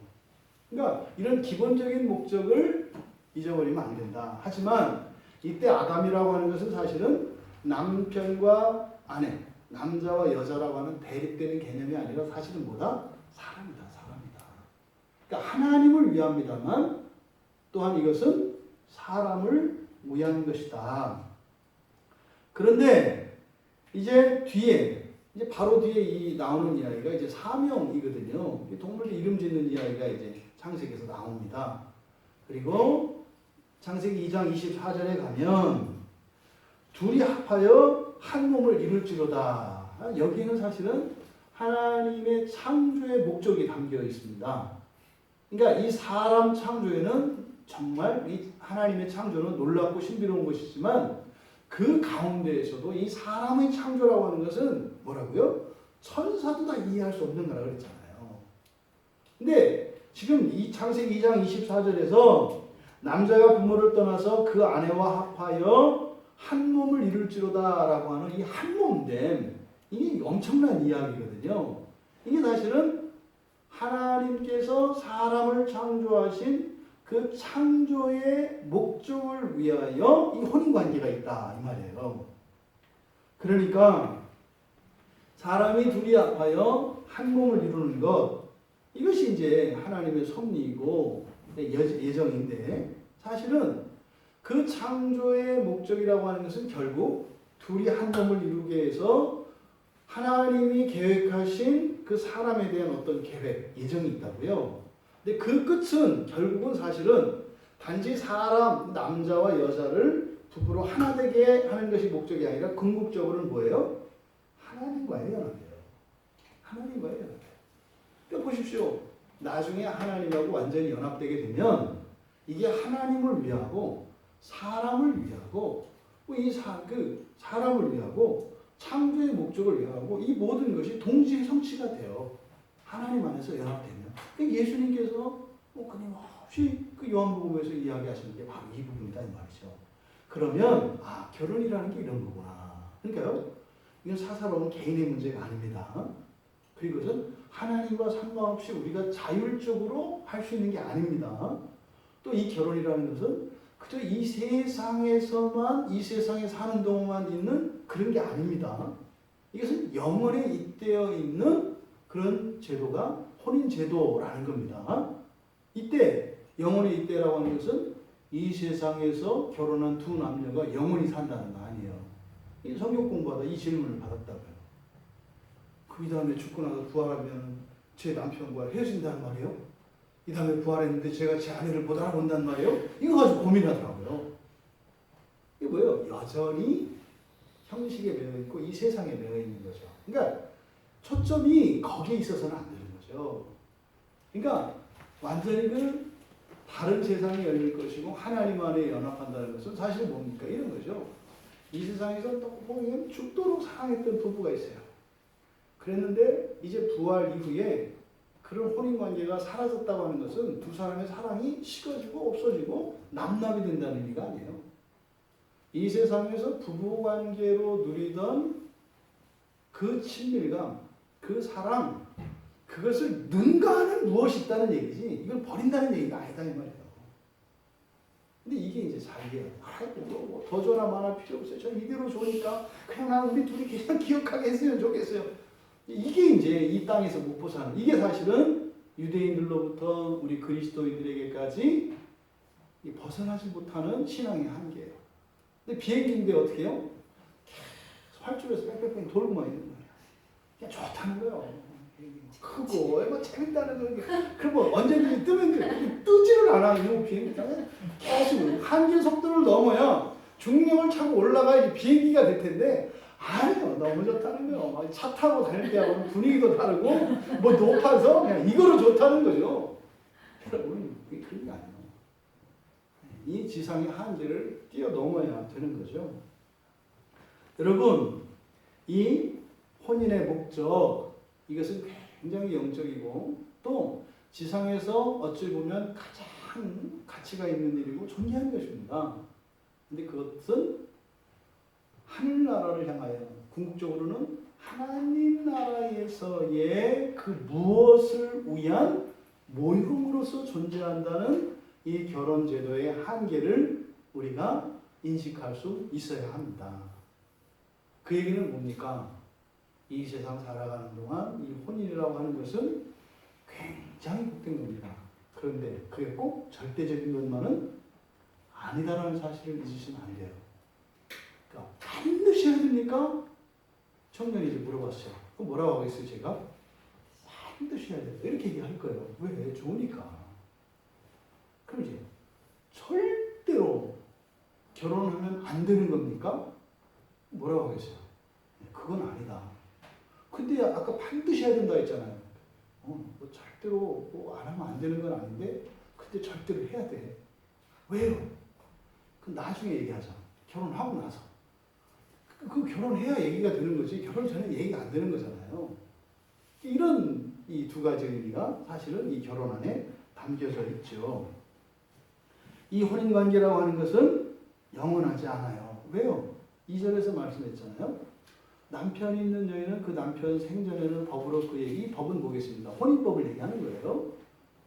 그러니까 이런 기본적인 목적을 잊어버리면 안 된다. 하지만 이때 아담이라고 하는 것은 사실은 남편과 아내, 남자와 여자라고 하는 대립되는 개념이 아니라 사실은 뭐다? 사람이다. 그러니까 하나님을 위함이다만 또한 이것은 사람을 위한 것이다. 그런데 이제 바로 뒤에 이 나오는 이야기가 이제 사명이거든요. 동물들 이름 짓는 이야기가 이제 창세기에서 나옵니다. 그리고 창세기 2장 24절에 가면 둘이 합하여 한 몸을 이룰지로다. 여기는 사실은 하나님의 창조의 목적이 담겨 있습니다. 그러니까 이 사람 창조에는 정말 이 하나님의 창조는 놀랍고 신비로운 것이지만 그 가운데에서도 이 사람의 창조라고 하는 것은 뭐라고요? 천사도 다 이해할 수 없는 거라고 그랬잖아요. 근데 지금 이 창세기 2장 24절에서 남자가 부모를 떠나서 그 아내와 합하여 한 몸을 이룰지로다 라고 하는 이 한 몸됨, 이게 엄청난 이야기거든요. 이게 사실은 하나님께서 사람을 창조하신 그 창조의 목적을 위하여 이 혼인관계가 있다 이 말이에요. 그러니까 사람이 둘이 합하여 한 몸을 이루는 것, 이것이 이제 하나님의 섭리이고 예정인데 사실은 그 창조의 목적이라고 하는 것은 결국 둘이 한 몸을 이루게 해서 하나님이 계획하신 그 사람에 대한 어떤 계획, 예정이 있다고요. 근데 그 끝은 결국은 사실은 단지 사람, 남자와 여자를 부부로 하나 되게 하는 것이 목적이 아니라 궁극적으로는 뭐예요? 하나님과의 연합이에요. 하나님과의 연합이에요. 그러니까 보십시오. 나중에 하나님하고 완전히 연합되게 되면 이게 하나님을 위하고 사람을 위하고 사람을 위하고 창조의 목적을 위하고 이 모든 것이 동시에 성취가 돼요. 하나님 안에서 연합되면. 예수님께서 끊임없이 그 요한복음에서 이야기하시는 게 바로 이 부분이다 이 말이죠. 그러면 결혼이라는 게 이런 거구나. 그러니까요. 이건 사사로운 개인의 문제가 아닙니다. 그리고 이것은 하나님과 상관없이 우리가 자율적으로 할 수 있는 게 아닙니다. 또 이 결혼이라는 것은 그저 이 세상에서만, 이 세상에 사는 동안만 있는 그런 게 아닙니다. 이것은 영원에 잇대어 있는 그런 제도가 혼인제도라는 겁니다. 이때 영원에 잇대라고 하는 것은 이 세상에서 결혼한 두 남녀가 영원히 산다는 거 아니에요. 이 성경 공부하다 이 질문을 받았다고요. 그 다음에 죽고 나서 부활하면 제 남편과 헤어진다는 말이에요. 이 다음에 부활했는데 제가 제 아내를 못 알아본다는 말이에요. 이거 가지고 고민하더라고요. 이게 뭐예요? 여전히 형식에 매여 있고 이 세상에 매여 있는 거죠. 그러니까 초점이 거기에 있어서는 안 되는 거죠. 그러니까 완전히 그 다른 세상이 열릴 것이고 하나님 안에 연합한다는 것은 사실 뭡니까? 이런 거죠. 이 세상에서 또 보면 죽도록 사랑했던 부부가 있어요. 그랬는데 이제 부활 이후에 그런 혼인관계가 사라졌다고 하는 것은 두 사람의 사랑이 식어지고 없어지고 남남이 된다는 의미가 아니에요. 이 세상에서 부부관계로 누리던 그 친밀감, 그 사랑, 그것을 능가하는 무엇이 있다는 얘기지 이걸 버린다는 얘기가 아니다 이 말이에요. 근데 이게 이제 자기가 더 줘나 마나 필요 없어요. 저 이대로 좋으니까 그냥 우리 둘이 그냥 기억하게 했으면 좋겠어요. 이게 이제 이 땅에서 못 벗어나는, 이게 사실은 유대인들로부터 우리 그리스도인들에게까지 벗어나지 못하는 신앙의 한계예요. 근데 비행기인데 어떻게 해요? 활주로에서 뺑뺑뺑 돌고만 있는 거예요. 그냥 좋다는 거예요. 크고 뭐 재밌다는 거. 그리고 언제든지 뜨면 돼. 뜨지를 않아. 이 비행기 타면 계속 한길 속도를 넘어야 중력을 차고 올라가야지 비행기가 될 텐데 아니요. 너무 좋다는 거예요. 차 타고 다닐 때하고는 분위기도 다르고 뭐 높아서 그냥 이거로 좋다는 거죠. 여러분 그게 그런 게 아니에요. 이 지상의 한계를 뛰어넘어야 되는 거죠. 여러분 이 혼인의 목적 이것은 굉장히 영적이고 또 지상에서 어찌 보면 가장 가치가 있는 일이고 존귀한 것입니다. 근데 그것은 하늘나라를 향하여 궁극적으로는 하나님 나라에서의 그 무엇을 위한 모형으로서 존재한다는 이 결혼 제도의 한계를 우리가 인식할 수 있어야 합니다. 그 얘기는 뭡니까? 이 세상 살아가는 동안 이 혼인이라고 하는 것은 굉장히 복된 겁니다. 그런데 그게 꼭 절대적인 것만은 아니다라는 사실을 잊으시면 안 돼요. 그러니까 반드시 해야 됩니까? 청년이 이제 물어봤어요. 그럼 뭐라고 하겠어요, 제가? 반드시 해야 된다. 이렇게 얘기할 거예요. 왜? 좋으니까. 그럼 이제 절대로 결혼하면 안 되는 겁니까? 뭐라고 하겠어요? 그건 아니다. 근데 아까 반드시 해야 된다 했잖아요. 뭐 절대로 뭐 안 하면 안 되는 건 아닌데 근데 절대로 해야 돼. 왜요? 그 나중에 얘기하자. 결혼하고 나서. 그 결혼해야 얘기가 되는 거지 결혼 전에 얘기가 안 되는 거잖아요. 이런 이 두 가지 의미가 사실은 이 결혼 안에 담겨져 있죠. 이 혼인관계라고 하는 것은 영원하지 않아요. 왜요? 2절에서 말씀했잖아요. 남편이 있는 여인은 그 남편 생전에는 법으로 그 얘기, 법은 뭐겠습니까? 혼인법을 얘기하는 거예요.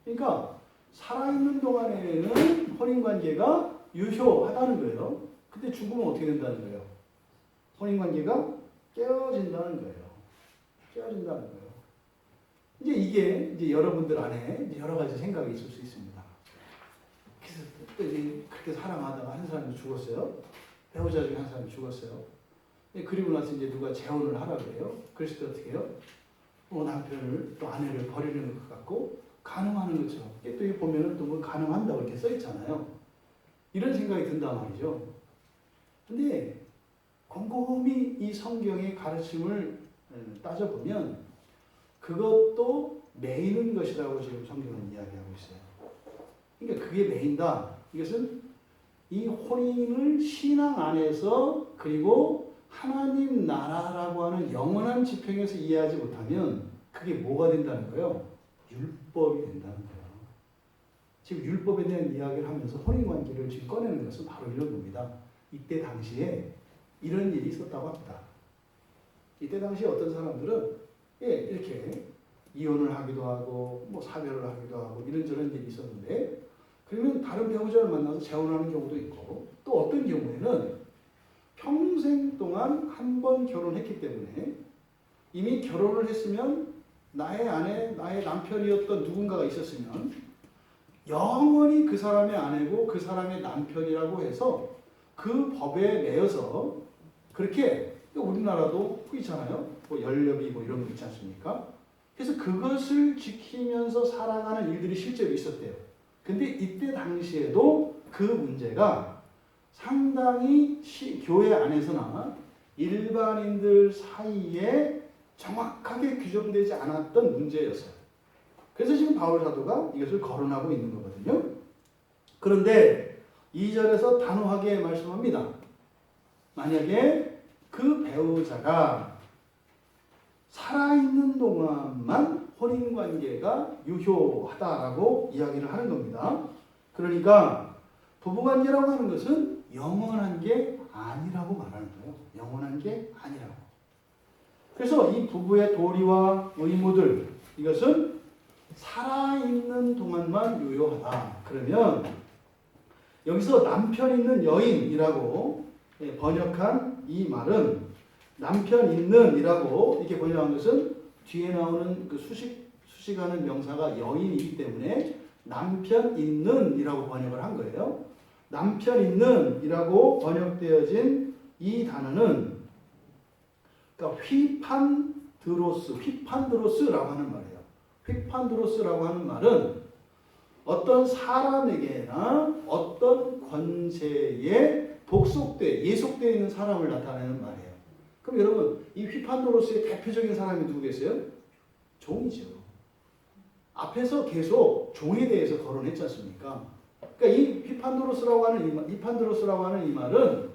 그러니까 살아있는 동안에는 혼인관계가 유효하다는 거예요. 근데 죽으면 어떻게 된다는 거예요? 혼인관계가 깨어진다는 거예요. 깨어진다는 거예요. 이게 이제 여러분들 안에 이제 여러 가지 생각이 있을 수 있습니다. 그래서 또 이제 그렇게 사랑하다가 한 사람이 죽었어요. 배우자 중에 한 사람이 죽었어요. 그리고 나서 이제 누가 재혼을 하라 그래요. 그랬을 때 어떻게 해요? 남편을 또 아내를 버리는 것 같고 가능하는 것처럼. 또 보면은 또 뭐 가능한다고 이렇게 써 있잖아요. 이런 생각이 든단 말이죠. 근데 곰곰이 이 성경의 가르침을 따져보면 그것도 매이는 것이라고 지금 성경은 이야기하고 있어요. 그러니까 그게 매인다. 이것은 이 혼인을 신앙 안에서 그리고 하나님 나라라고 하는 영원한 지평에서 이해하지 못하면 그게 뭐가 된다는 거예요? 율법이 된다는 거예요. 지금 율법에 대한 이야기를 하면서 혼인관계를 지금 꺼내는 것은 바로 이런 겁니다. 이때 당시에 이런 일이 있었다고 합니다. 이때 당시에 어떤 사람들은 이렇게 이혼을 하기도 하고 뭐 사별을 하기도 하고 이런저런 일이 있었는데 그러면 다른 배우자를 만나서 재혼하는 경우도 있고 또 어떤 경우에는 평생 동안 한 번 결혼했기 때문에 이미 결혼을 했으면 나의 아내, 나의 남편이었던 누군가가 있었으면 영원히 그 사람의 아내고 그 사람의 남편이라고 해서 그 법에 매여서 그렇게 우리나라도 있잖아요. 뭐 연료비 뭐 이런 거 있지 않습니까? 그래서 그것을 지키면서 살아가는 일들이 실제로 있었대요. 근데 이때 당시에도 그 문제가 상당히 교회 안에서나 일반인들 사이에 정확하게 규정되지 않았던 문제였어요. 그래서 지금 바울 사도가 이것을 거론하고 있는 거거든요. 그런데 2절에서 단호하게 말씀합니다. 만약에 그 배우자가 살아있는 동안만 혼인관계가 유효하다라고 이야기를 하는 겁니다. 그러니까 부부관계라고 하는 것은 영원한 게 아니라고 말하는 거예요. 영원한 게 아니라고. 그래서 이 부부의 도리와 의무들 이것은 살아있는 동안만 유효하다. 그러면 여기서 남편 있는 여인이라고 번역한 이 말은 남편 있는이라고 이렇게 번역한 것은 뒤에 나오는 그 수식하는 명사가 여인이기 때문에 남편 있는이라고 번역을 한 거예요. 남편 있는 이라고 번역되어진 이 단어는 그러니까 휘판드로스라고 하는 말이에요. 휘판드로스라고 하는 말은 어떤 사람에게나 어떤 권세에 예속되어 있는 사람을 나타내는 말이에요. 그럼 여러분, 이 휘판드로스의 대표적인 사람이 누구겠어요? 종이죠. 앞에서 계속 종에 대해서 거론했지 않습니까? 그러니까 이 휘판드로스라고 하는 이 말은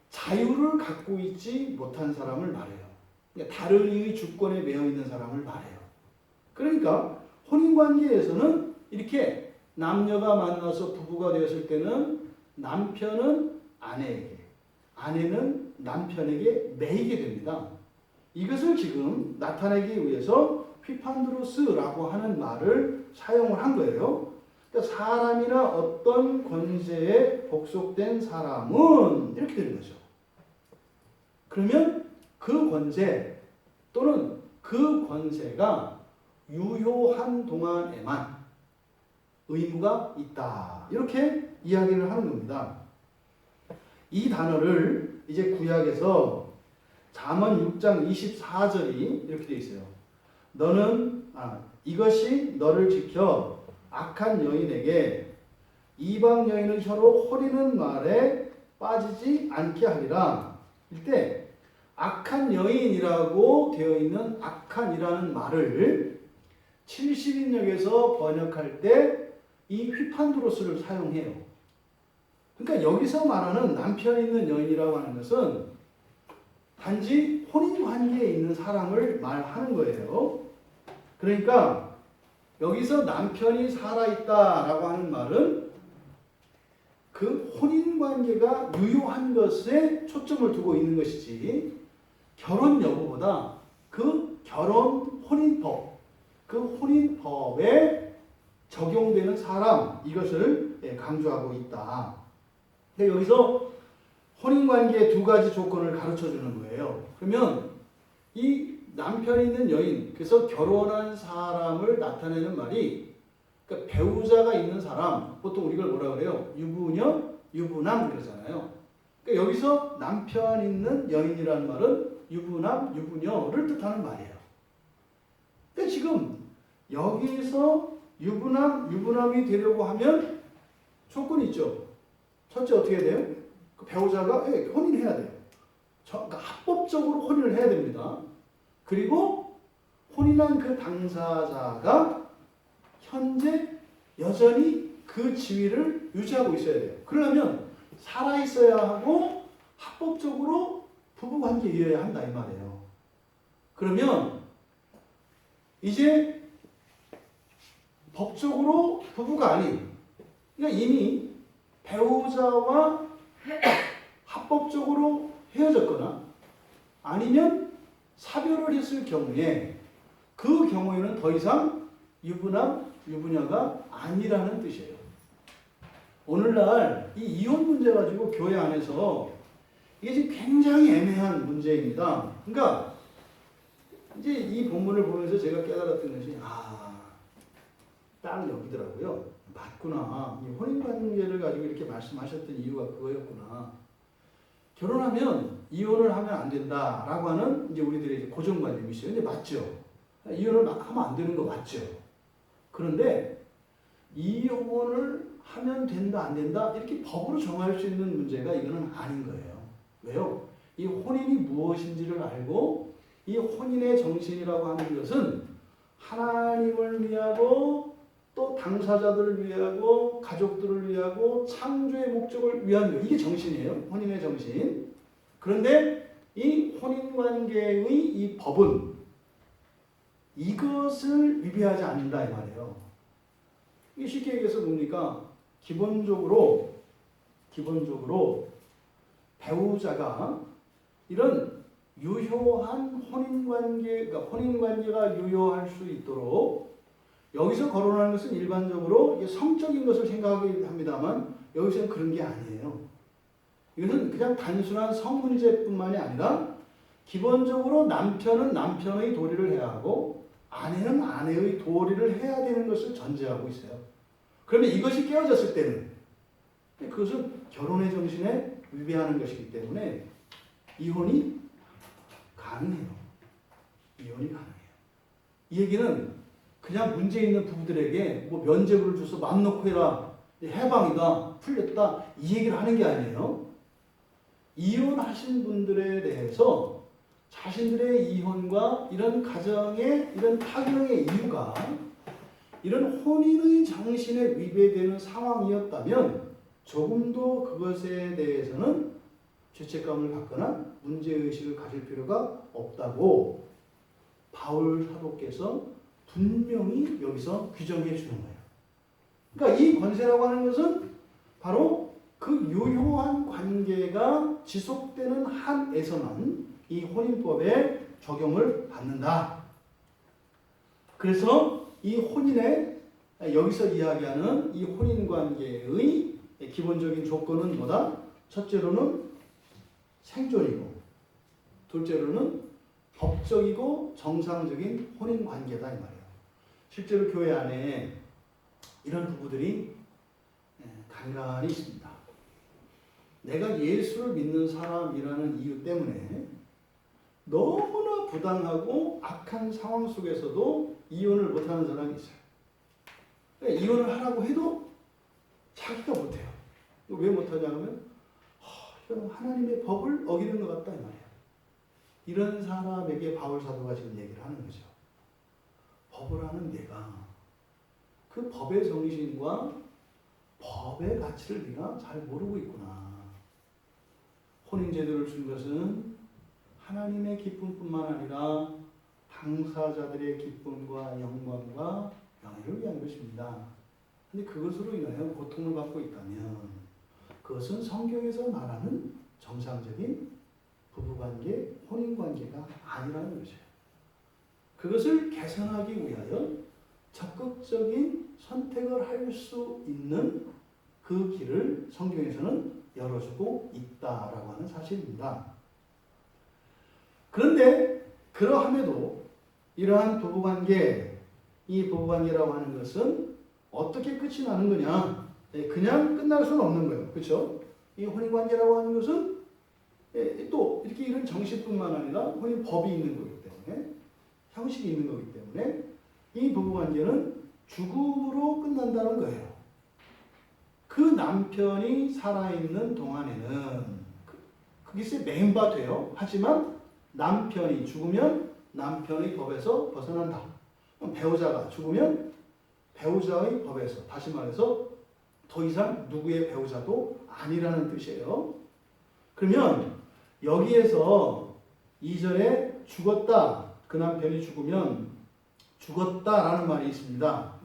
자유를 갖고 있지 못한 사람을 말해요. 그러니까 다른 이의 주권에 매여 있는 사람을 말해요. 그러니까 혼인관계에서는 이렇게 남녀가 만나서 부부가 되었을 때는 남편은 아내에게, 아내는 남편에게 매이게 됩니다. 이것을 지금 나타내기 위해서 휘판드로스라고 하는 말을 사용을 한 거예요. 그러니까 사람이나 어떤 권세에 복속된 사람은 이렇게 되는 거죠. 그러면 그 권세 또는 그 권세가 유효한 동안에만 의무가 있다. 이렇게 이야기를 하는 겁니다. 이 단어를 이제 구약에서 잠언 6장 24절이 이렇게 되어 있어요. 이것이 너를 지켜 악한 여인에게 이방 여인의 혀로 호리는 말에 빠지지 않게 하리라. 이때 악한 여인이라고 되어 있는 악한이라는 말을 70인역에서 번역할 때 이 휘판드로스를 사용해요. 그러니까 여기서 말하는 남편 있는 여인이라고 하는 것은 단지 혼인관계에 있는 사람을 말하는 거예요. 그러니까 여기서 남편이 살아있다라고 하는 말은 그 혼인관계가 유효한 것에 초점을 두고 있는 것이지 결혼 여부보다 그 혼인법, 그 혼인법에 적용되는 사람, 이것을 강조하고 있다. 근데 여기서 혼인관계의 두 가지 조건을 가르쳐 주는 거예요. 그러면 이 남편이 있는 여인, 그래서 결혼한 사람을 나타내는 말이 그러니까 배우자가 있는 사람, 보통 우리가 뭐라 그래요? 유부녀, 유부남 그러잖아요. 그러니까 여기서 남편 있는 여인이라는 말은 유부남, 유부녀를 뜻하는 말이에요. 근데 지금 여기서 유부남이 되려고 하면 조건이 있죠. 첫째 어떻게 돼요? 그 배우자가 혼인해야 돼요. 그러니까 합법적으로 혼인을 해야 됩니다. 그리고 혼인한 그 당사자가 현재 여전히 그 지위를 유지하고 있어야 돼요. 그러려면 살아있어야 하고 합법적으로 부부관계이어야 한다 이 말이에요. 그러면 이제 법적으로 부부가 아닌, 그러니까 이미 배우자와 합법적으로 헤어졌거나 아니면 사별을 했을 경우에 그 경우에는 더 이상 유부남, 유부녀가 아니라는 뜻이에요. 오늘날 이 이혼 문제 가지고 교회 안에서 이게 지금 굉장히 애매한 문제입니다. 그러니까 이제 이 본문을 보면서 제가 깨달았던 것이 딱 여기더라고요. 맞구나. 이 혼인관계를 가지고 이렇게 말씀하셨던 이유가 그거였구나. 결혼하면 이혼을 하면 안 된다라고 하는 이제 우리들의 이제 고정관념이 있어요. 근데 맞죠? 이혼을 막 하면 안 되는 거 맞죠? 그런데 이혼을 하면 된다 안 된다 이렇게 법으로 정할 수 있는 문제가 이거는 아닌 거예요. 왜요? 이 혼인이 무엇인지를 알고 이 혼인의 정신이라고 하는 것은 하나님을 위하고 또 당사자들을 위하고 가족들을 위하고 창조의 목적을 위한 것. 이게 정신이에요. 혼인의 정신. 그런데 이 혼인관계의 이 법은 이것을 위배하지 않는다 이 말이에요. 이게 쉽게 얘기해서 뭡니까? 기본적으로 배우자가 이런 유효한 혼인관계가 유효할 수 있도록 여기서 거론하는 것은 일반적으로 성적인 것을 생각하게 합니다만 여기서는 그런 게 아니에요. 이것은 그냥 단순한 성 문제뿐만이 아니라 기본적으로 남편은 남편의 도리를 해야 하고 아내는 아내의 도리를 해야 되는 것을 전제하고 있어요. 그러면 이것이 깨어졌을 때는 그것은 결혼의 정신에 위배하는 것이기 때문에 이혼이 가능해요. 이혼이 가능해요. 이 얘기는 그냥 문제 있는 부부들에게 뭐 면죄부를 줘서 맘 놓고 해라, 해방이다, 풀렸다, 이 얘기를 하는 게 아니에요. 이혼하신 분들에 대해서 자신들의 이혼과 이런 가정의 이런 파경의 이유가 이런 혼인의 정신에 위배되는 상황이었다면 조금도 그것에 대해서는 죄책감을 갖거나 문제의식을 가질 필요가 없다고 바울 사도께서 분명히 여기서 규정해 주는 거예요. 그러니까 이 권세라고 하는 것은 바로 그 유효한 관계가 지속되는 한에서만 이 혼인법에 적용을 받는다. 그래서 이 혼인에 여기서 이야기하는 이 혼인관계의 기본적인 조건은 뭐다? 첫째로는 생존이고 둘째로는 법적이고 정상적인 혼인관계다 이 말이에요. 실제로 교회 안에 이런 부부들이 간간히 있습니다. 내가 예수를 믿는 사람이라는 이유 때문에 너무나 부당하고 악한 상황 속에서도 이혼을 못하는 사람이 있어요. 이혼을 하라고 해도 자기가 못해요. 왜 못하냐면 하나님의 법을 어기는 것 같다 이 말이에요. 이런 사람에게 바울 사도가 지금 얘기를 하는 거죠. 법을 하는 내가 그 법의 정신과 법의 가치를 네가 잘 모르고 있구나. 혼인제도를 준 것은 하나님의 기쁨뿐만 아니라 당사자들의 기쁨과 영광과 명예를 위한 것입니다. 그런데 그것으로 인하여 고통을 받고 있다면 그것은 성경에서 말하는 정상적인 부부관계, 혼인관계가 아니라는 거죠. 그것을 개선하기 위하여 적극적인 선택을 할 수 있는 그 길을 성경에서는 열어주고 있다라고 하는 사실입니다. 그런데 그러함에도 이러한 부부관계, 이 부부관계라고 하는 것은 어떻게 끝이 나는 거냐? 그냥 끝날 수는 없는 거예요. 그렇죠? 이 혼인관계라고 하는 것은 또 이렇게 이런 정신뿐만 아니라 혼인법이 있는 거기 때문에 형식이 있는 거기 때문에 이 부부관계는 죽음으로 끝난다는 거예요. 그 남편이 살아있는 동안에는 그게 맹바 돼요. 하지만 남편이 죽으면 남편의 법에서 벗어난다. 배우자가 죽으면 배우자의 법에서, 다시 말해서 더 이상 누구의 배우자도 아니라는 뜻이에요. 그러면 여기에서 2절에 죽었다. 그 남편이 죽으면 죽었다라는 말이 있습니다.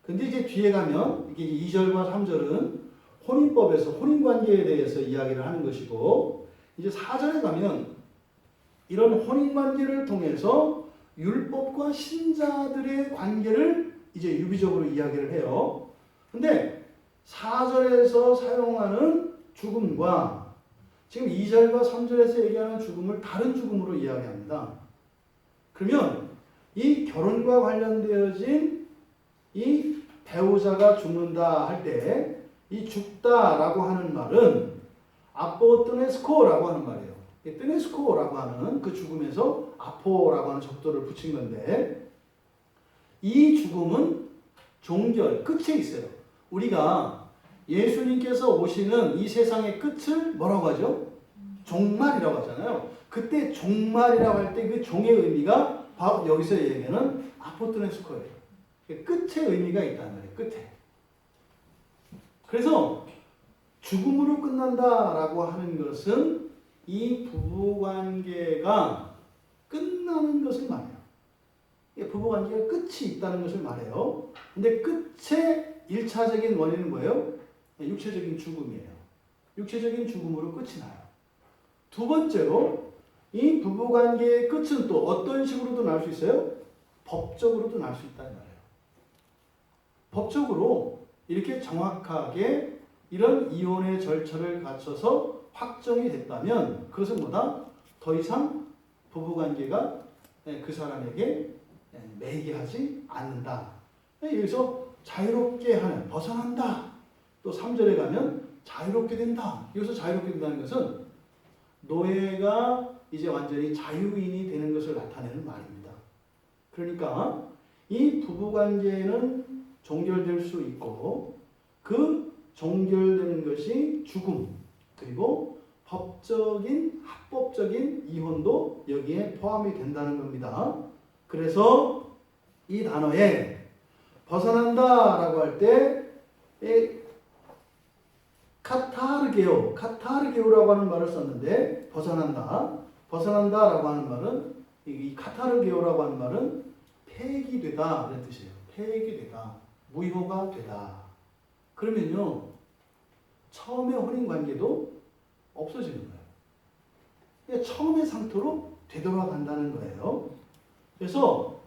근데 이제 뒤에 가면 이게 2절과 3절은 혼인법에서 혼인관계에 대해서 이야기를 하는 것이고 이제 4절에 가면 이런 혼인관계를 통해서 율법과 신자들의 관계를 이제 유비적으로 이야기를 해요. 근데 4절에서 사용하는 죽음과 지금 2절과 3절에서 얘기하는 죽음을 다른 죽음으로 이야기합니다. 그러면 이 결혼과 관련되어진 이 배우자가 죽는다 할 때 이 죽다라고 하는 말은 아포뜨네스코라고 하는 말이에요. 뜨네스코라고 하는 그 죽음에서 아포라고 하는 접두를 붙인 건데 이 죽음은 종결, 끝에 있어요. 우리가 예수님께서 오시는 이 세상의 끝을 뭐라고 하죠? 종말이라고 하잖아요. 그때 종말이라고 할 때 그 종의 의미가 바로 여기서 얘기하는 아포뜨네스코예요. 끝의 의미가 있다는 거예요. 끝에. 그래서 죽음으로 끝난다라고 하는 것은 이 부부관계가 끝나는 것을 말해요. 부부관계가 끝이 있다는 것을 말해요. 근데 끝의 1차적인 원인은 뭐예요? 육체적인 죽음이에요. 육체적인 죽음으로 끝이 나요. 두 번째로 이 부부관계의 끝은 또 어떤 식으로도 날 수 있어요? 법적으로도 날 수 있다는 말이에요. 법적으로 이렇게 정확하게 이런 이혼의 절차를 갖춰서 확정이 됐다면 그것은 뭐다? 더 이상 부부관계가 그 사람에게 매이게 하지 않는다. 여기서 자유롭게 하는, 벗어난다. 또 3절에 가면 자유롭게 된다. 여기서 자유롭게 된다는 것은 노예가 이제 완전히 자유인이 되는 것을 나타내는 말입니다. 그러니까 이 부부관계는 종결될 수 있고 그 종결되는 것이 죽음 그리고 법적인 합법적인 이혼도 여기에 포함이 된다는 겁니다. 그래서 이 단어에 벗어난다라고 할 때 카타르게오라고 하는 말을 썼는데 벗어난다라고 하는 말은 이 카타르게오라고 하는 말은 폐기되다 이런 뜻이에요. 폐기되다, 무효가 되다. 그러면요 처음의 혼인 관계도 없어지는 거예요. 그러니까 처음의 상태로 되돌아간다는 거예요. 그래서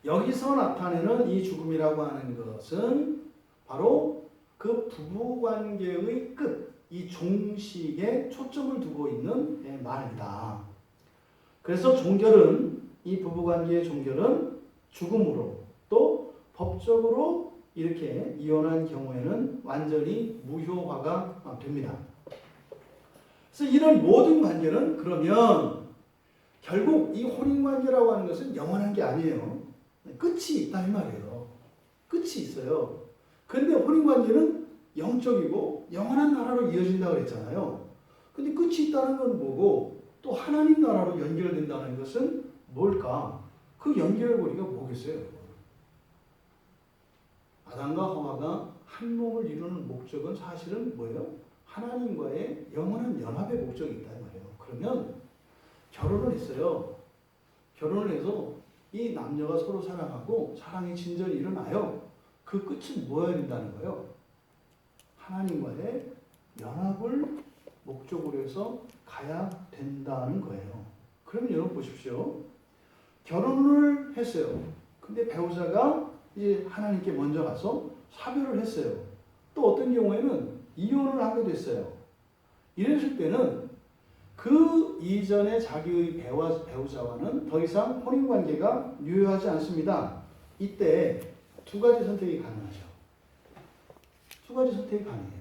여기서 나타내는 이 죽음이라고 하는 것은 바로 그 부부관계의 끝, 이 종식에 초점을 두고 있는 말이다. 그래서 종결은 이 부부관계의 종결은 죽음으로 또 법적으로 이렇게 이혼한 경우에는 완전히 무효화가 됩니다. 그래서 이런 모든 관계는 그러면 결국 이 혼인관계라고 하는 것은 영원한 게 아니에요. 끝이 있다 이 말이에요. 끝이 있어요. 그런데 혼인관계는 영적이고 영원한 나라로 이어진다고 그랬잖아요. 근데 끝이 있다는 건 뭐고 또 하나님 나라로 연결된다는 것은 뭘까? 그 연결고리가 뭐겠어요? 아담과 하와가 한 몸을 이루는 목적은 사실은 뭐예요? 하나님과의 영원한 연합의 목적이 있다 이 말이에요. 그러면 결혼을 했어요. 결혼을 해서 이 남녀가 서로 사랑하고 사랑의 진전이 일어나요. 그 끝은 뭐여야 된다는 거예요? 하나님과의 연합을 목적으로 해서 가야 된다는 거예요. 그러면 여러분 보십시오. 결혼을 했어요. 근데 배우자가 이제 하나님께 먼저 가서 사별을 했어요. 또 어떤 경우에는 이혼을 하게 됐어요. 이랬을 때는 그 이전에 자기의 배우자와는 더 이상 혼인관계가 유효하지 않습니다. 이때 두 가지 선택이 가능하죠. 두 가지 선택이 가능해요.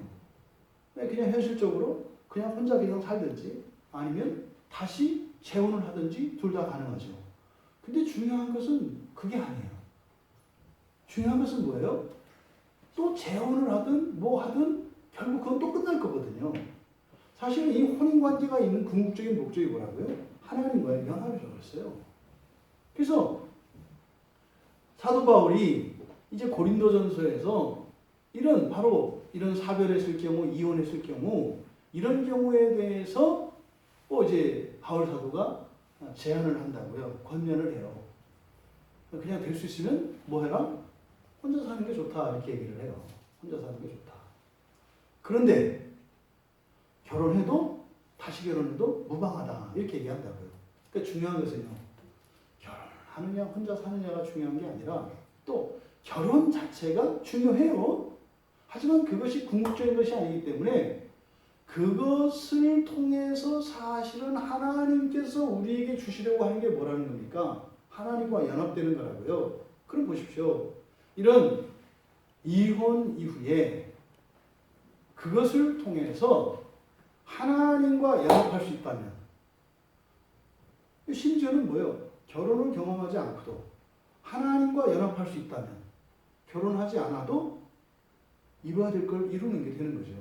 그냥 현실적으로 그냥 혼자 그냥 살든지 아니면 다시 재혼을 하든지 둘 다 가능하죠. 근데 중요한 것은 그게 아니에요. 중요한 것은 뭐예요? 또 재혼을 하든 뭐 하든 결국 그건 또 끝날 거거든요. 사실은 이 혼인관계가 있는 궁극적인 목적이 뭐라고요? 하나님과의 연합이 되었어요. 그래서 사도 바울이 이제 고린도전서에서 바로 이런 사별했을 경우, 이혼했을 경우 이런 경우에 대해서 이제 바울 사도가 제안을 한다고요. 권면을 해요. 그냥 될 수 있으면 뭐 해라? 혼자 사는 게 좋다 이렇게 얘기를 해요. 혼자 사는 게 좋다. 그런데 결혼해도 다시 결혼해도 무방하다 이렇게 얘기한다고요. 그러니까 중요한 것은요. 결혼하느냐 혼자 사느냐가 중요한 게 아니라 또 결혼 자체가 중요해요. 하지만 그것이 궁극적인 것이 아니기 때문에 그것을 통해서 사실은 하나님께서 우리에게 주시려고 하는 게 뭐라는 겁니까? 하나님과 연합되는 거라고요. 그럼 보십시오. 이런 이혼 이후에 그것을 통해서 하나님과 연합할 수 있다면 심지어는 뭐예요? 결혼을 경험하지 않고도 하나님과 연합할 수 있다면 결혼하지 않아도 이루어야 될 걸 이루는 게 되는 거죠.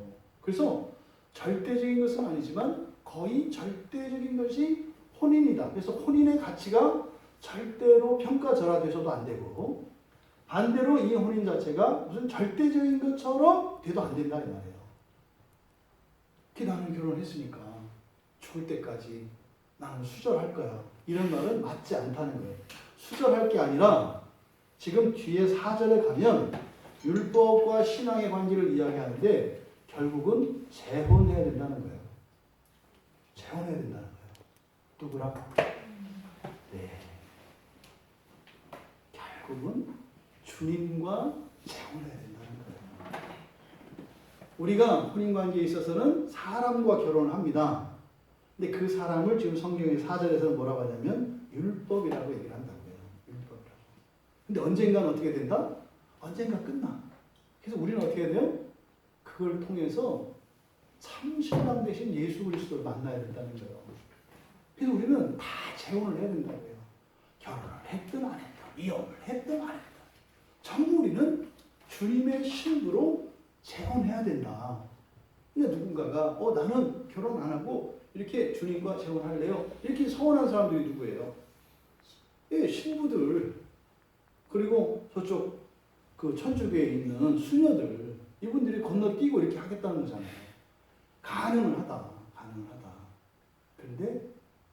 그래서 절대적인 것은 아니지만 거의 절대적인 것이 혼인이다. 그래서 혼인의 가치가 절대로 평가절하돼서도 안 되고 반대로 이 혼인 자체가 무슨 절대적인 것처럼 돼도 안 된다 이 말이에요. 나는 결혼했으니까 죽을 때까지 나는 수절할 거야. 이런 말은 맞지 않다는 거예요. 수절할 게 아니라 지금 뒤에 4절에 가면 율법과 신앙의 관계를 이야기하는데 결국은 재혼해야 된다는 거예요. 재혼해야 된다는 거예요. 누구랑? 네. 결국은 주님과 재혼해야 된다는 거예요. 우리가 혼인관계에 있어서는 사람과 결혼을 합니다. 근데 그 사람을 지금 성경의 4절에서는 뭐라고 하냐면 율법이라고 얘기를 한다고요. 율법이라고. 근데 언젠가는 어떻게 된다? 언젠가 끝나. 그래서 우리는 어떻게 해야 돼요? 그걸 통해서 참 신랑 대신 예수 그리스도를 만나야 된다는 거예요. 그래서 우리는 다 재혼을 해야 된다고요. 결혼을 했든 안 했든, 이혼을 했든 안 했든, 전부 우리는 주님의 신부로 재혼해야 된다. 그러니까 누군가가 나는 결혼 안 하고 이렇게 주님과 재혼할래요. 이렇게 서원한 사람들이 누구예요? 예, 신부들. 그리고 저쪽 그 천주교에 있는 수녀들, 이분들이 건너뛰고 이렇게 하겠다는 거잖아요. 가능은 하다. 그런데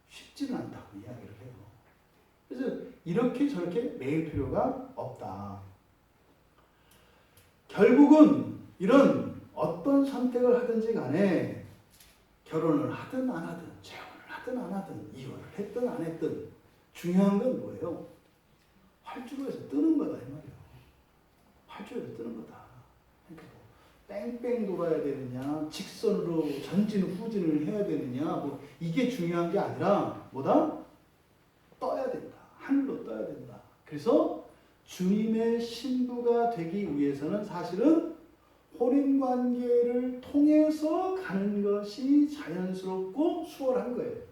쉽지는 않다고 이야기를 해요. 그래서 이렇게 저렇게 매일 필요가 없다. 결국은 이런 어떤 선택을 하든지 간에 결혼을 하든 안 하든, 재혼을 하든 안 하든, 이혼을 했든 안 했든, 중요한 건 뭐예요? 활주로에서 뜨는 거다 이 말이에요. 활주로에서 뜨는 거다. 그러니까 뺑뺑 돌아야 되느냐, 직선으로 전진 후진을 해야 되느냐, 뭐 이게 중요한 게 아니라 뭐다? 떠야 된다. 하늘로 떠야 된다. 그래서 주님의 신부가 되기 위해서는 사실은 혼인관계를 통해서 가는 것이 자연스럽고 수월한 거예요.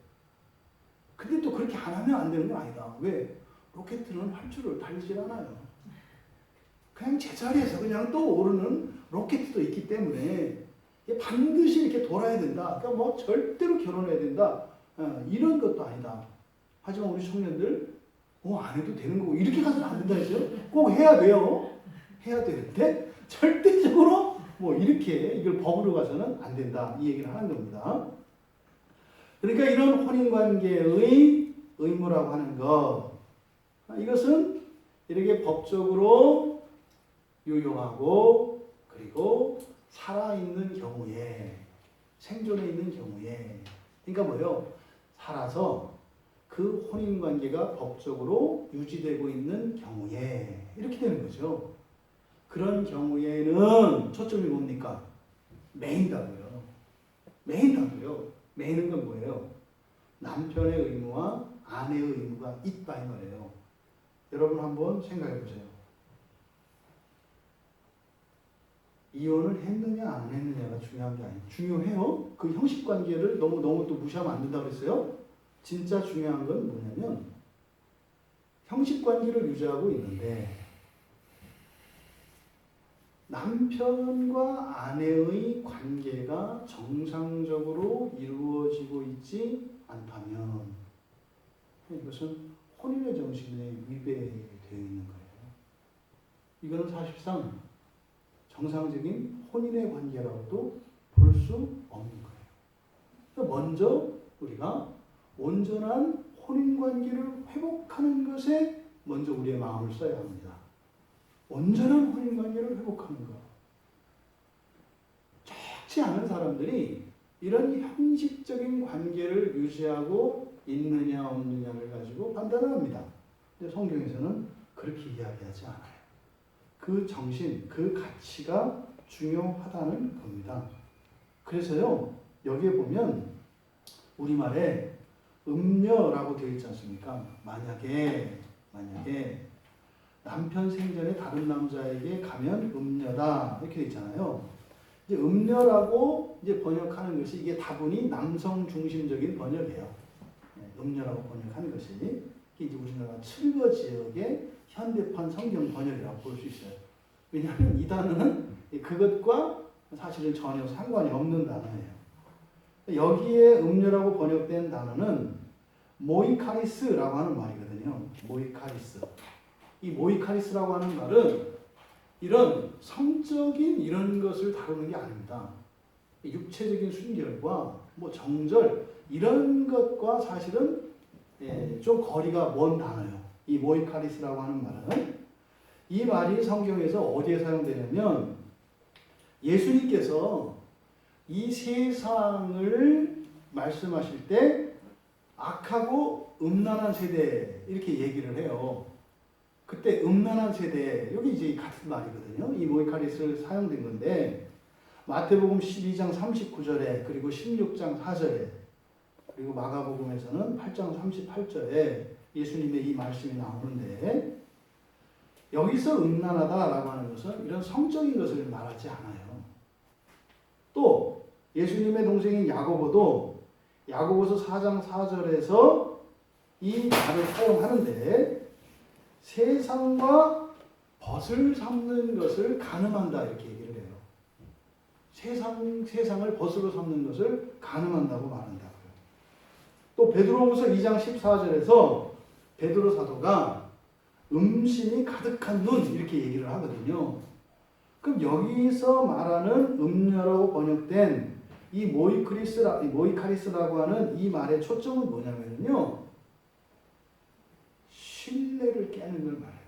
근데 또 그렇게 안 하면 안 되는 건 아니다. 왜? 로켓은 활주로를 달리질 않아요. 그냥 제자리에서 그냥 또 오르는 로켓도 있기 때문에 반드시 이렇게 돌아야 된다. 그러니까 뭐 절대로 결혼해야 된다. 이런 것도 아니다. 하지만 우리 청년들 안 해도 되는 거고 이렇게 가서는 안 된다 했어요. 꼭 해야 돼요. 해야 되는데 절대적으로 뭐 이렇게 이걸 법으로 가서는 안 된다. 이 얘기를 하는 겁니다. 그러니까 이런 혼인관계의 의무라고 하는 것, 이것은 이렇게 법적으로 유효하고 그리고 살아있는 경우에, 생존해 있는 경우에, 그러니까 뭐예요? 살아서 그 혼인관계가 법적으로 유지되고 있는 경우에 이렇게 되는 거죠. 그런 경우에는 초점이 뭡니까? 매인다고요. 매이는 건 뭐예요? 남편의 의무와 아내의 의무가 있다 이 말이에요. 여러분 한번 생각해 보세요. 이혼을 했느냐 안 했느냐가 중요한 게 아니에요. 중요해요. 그 형식 관계를 너무 또 무시하면 안 된다고 그랬어요. 진짜 중요한 건 뭐냐면 형식 관계를 유지하고 있는데 남편과 아내의 관계가 정상적으로 이루어지고 있지 않다면 이것은 혼인의 정신에 위배되어 있는 거예요. 이거는 사실상 정상적인 혼인의 관계라고도 볼 수 없는 거예요. 먼저 우리가 온전한 혼인 관계를 회복하는 것에 먼저 우리의 마음을 써야 합니다. 온전한 혼인 관계를 회복하는 것. 좋지 않은 사람들이 이런 형식적인 관계를 유지하고 있느냐 없느냐를 가지고 판단을 합니다. 근데 성경에서는 그렇게 이야기하지 않아요. 그 정신, 그 가치가 중요하다는 겁니다. 그래서요, 여기에 보면 우리말에 음녀라고 되어 있지 않습니까? 만약에 남편 생전에 다른 남자에게 가면 음녀다 이렇게 되어 있잖아요. 이제 음녀라고 이제 번역하는 것이 이게 다분히 남성 중심적인 번역이에요. 음녀라고 번역하는 것이 이게 이제 우리나라 칠거 지역의 현대판 성경 번역이라고 볼 수 있어요. 왜냐하면 이 단어는 그것과 사실은 전혀 상관이 없는 단어예요. 여기에 음녀라고 번역된 단어는 모이카리스라고 하는 말이거든요. 모이카리스. 이 모이카리스라고 하는 말은 이런 성적인 이런 것을 다루는 게 아닙니다. 육체적인 순결과 뭐 정절 이런 것과 사실은 좀 거리가 먼 단어예요. 이 모이카리스라고 하는 말은 이 말이 성경에서 어디에 사용되냐면 예수님께서 이 세상을 말씀하실 때 악하고 음란한 세대 이렇게 얘기를 해요. 그때 음란한 세대 여기 이제 같은 말이거든요. 이 모이카리스를 사용된 건데 마태복음 12장 39절에 그리고 16장 4절에 그리고 마가복음에서는 8장 38절에 예수님의 이 말씀이 나오는데 여기서 음란하다라고 하는 것은 이런 성적인 것을 말하지 않아요. 또 예수님의 동생인 야고보도 야고보서 4장 4절에서 이 말을 사용하는데 세상과 벗을 삼는 것을 가늠한다 이렇게 얘기를 해요. 세상을 벗으로 삼는 것을 가늠한다고 말한다고요. 또 베드로후서 2장 14절에서 베드로 사도가 음심이 가득한 눈 이렇게 얘기를 하거든요. 그럼 여기서 말하는 음녀라고 번역된 이 모이카리스라고 하는 이 말의 초점은 뭐냐면요. 신뢰를 깨는 걸 말해요.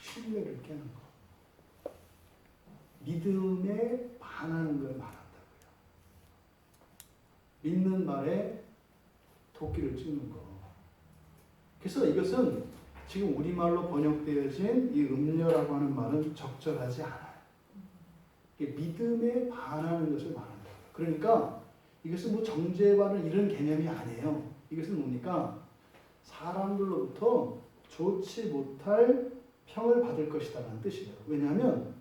신뢰를 깨는 거. 믿음에 반하는 걸 말한다고요. 믿는 말에 도끼를 찍는 거. 그래서 이것은 지금 우리말로 번역되어진 이 음녀라고 하는 말은 적절하지 않아요. 믿음에 반하는 것을 말한다. 그러니까 이것은 뭐 정죄받는 이런 개념이 아니에요. 이것은 뭡니까? 사람들로부터 좋지 못할 평을 받을 것이다라는 뜻이에요. 왜냐하면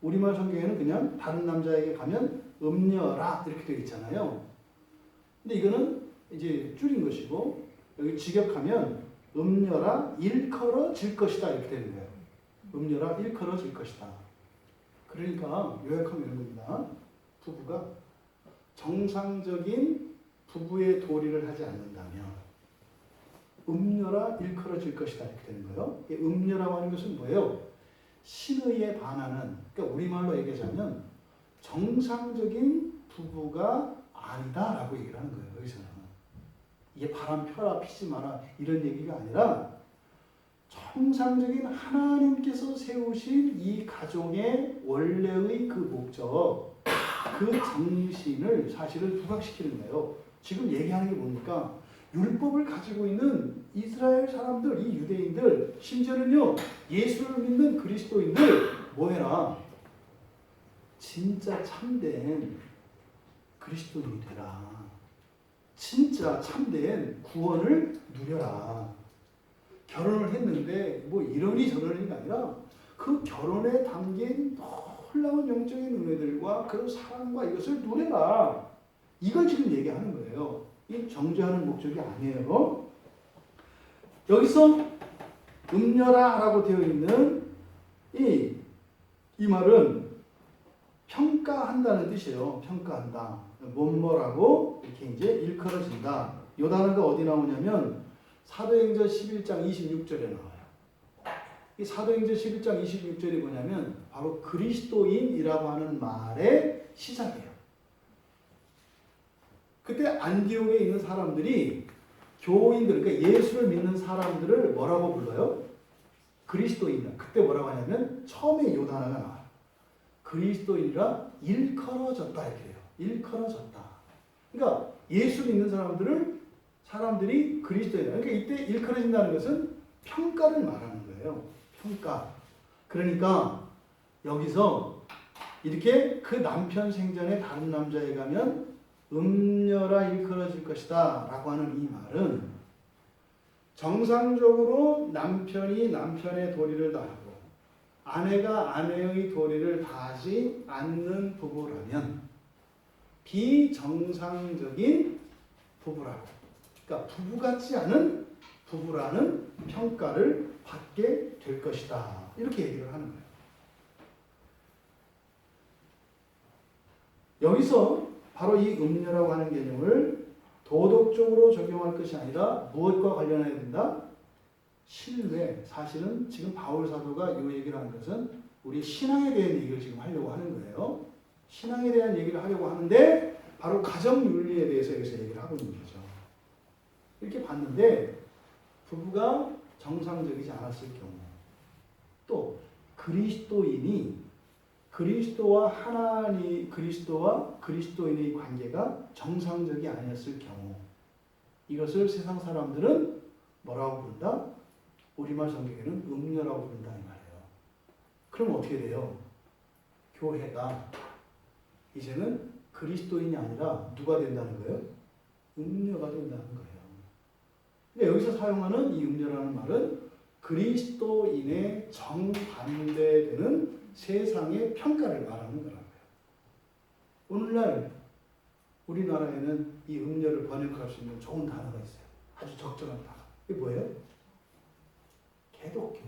우리말 성경에는 그냥 다른 남자에게 가면 음녀라 이렇게 되어 있잖아요. 근데 이거는 이제 줄인 것이고 여기 직역하면 음녀라 일컬어질 것이다 이렇게 되는 거예요. 음녀라 일컬어질 것이다. 그러니까 요약하면 이런 겁니다. 부부가 정상적인 부부의 도리를 하지 않는다면 음녀라 일컬어질 것이다 이렇게 되는 거예요. 음녀라고 하는 것은 뭐예요? 신의에 반하는, 그러니까 우리말로 얘기하자면 정상적인 부부가 아니다라고 얘기를 하는 거예요. 여기서는 이게 바람 펴라 피지 마라 이런 얘기가 아니라 정상적인 하나님께서 세우신 이 가정의 원래의 그 목적, 그 정신을 사실은 부각시키는 거예요. 지금 얘기하는 게 뭡니까? 율법을 가지고 있는 이스라엘 사람들, 이 유대인들, 심지어는요 예수를 믿는 그리스도인들 뭐해라? 진짜 참된 그리스도인이 되라. 진짜 참된 구원을 누려라. 결혼을 했는데 뭐 이러니 저러니가 아니라 그 결혼에 담긴 놀라운 영적인 은혜들과 그런 사랑과 이것을 누려라. 이걸 지금 얘기하는 거예요. 이 정죄하는 목적이 아니에요. 여기서 음녀라라고 되어 있는 이 말은 평가한다는 뜻이에요. 평가한다. 뭐라고 이렇게 이제 일컬어진다. 이 단어가 어디 나오냐면 사도행전 11장 26절에 나와요. 이 사도행전 11장 26절이 뭐냐면 바로 그리스도인이라고 하는 말의 시작이에요. 그때 안디옥에 있는 사람들이 교인들, 그러니까 예수를 믿는 사람들을 뭐라고 불러요? 그리스도인이다. 그때 뭐라고 하냐면 처음에 이 단어가 나와요. 그리스도인이라 일컬어졌다 이렇게 돼요. 일컬어졌다. 그러니까 예수 믿는 사람들이 그리스도인이다. 그러니까 이때 일컬어진다는 것은 평가를 말하는 거예요. 평가. 그러니까 여기서 이렇게 그 남편 생전에 다른 남자에 가면 음녀라 일컬어질 것이다 라고 하는 이 말은 정상적으로 남편이 남편의 도리를 다하고 아내가 아내의 도리를 다하지 않는 부부라면 비정상적인 부부라고, 그러니까 부부 같지 않은 부부라는 평가를 받게 될 것이다 이렇게 얘기를 하는 거예요. 여기서 바로 이 음녀라고 하는 개념을 도덕적으로 적용할 것이 아니라 무엇과 관련해야 된다? 신뢰. 사실은 지금 바울 사도가 이 얘기를 하는 것은 우리 신앙에 대한 얘기를 지금 하려고 하는 거예요. 신앙에 대한 얘기를 하려고 하는데 바로 가정윤리에 대해서 여기서 얘기를 하고 있는 거죠. 이렇게 봤는데 부부가 정상적이지 않았을 경우, 또 그리스도와 그리스도인의 관계가 정상적이 아니었을 경우, 이것을 세상 사람들은 뭐라고 부른다? 우리말 성경에는 음녀라고 부른다 이 말이에요. 그럼 어떻게 돼요? 교회가 이제는 그리스도인이 아니라 누가 된다는 거예요? 음녀가 된다는 거예요. 근데 여기서 사용하는 이 음녀라는 말은 그리스도인의 정반대되는 세상의 평가를 말하는 거라고요. 오늘날 우리나라에는 이 음녀를 번역할 수 있는 좋은 단어가 있어요. 아주 적절한 단어. 이게 뭐예요? 개독교.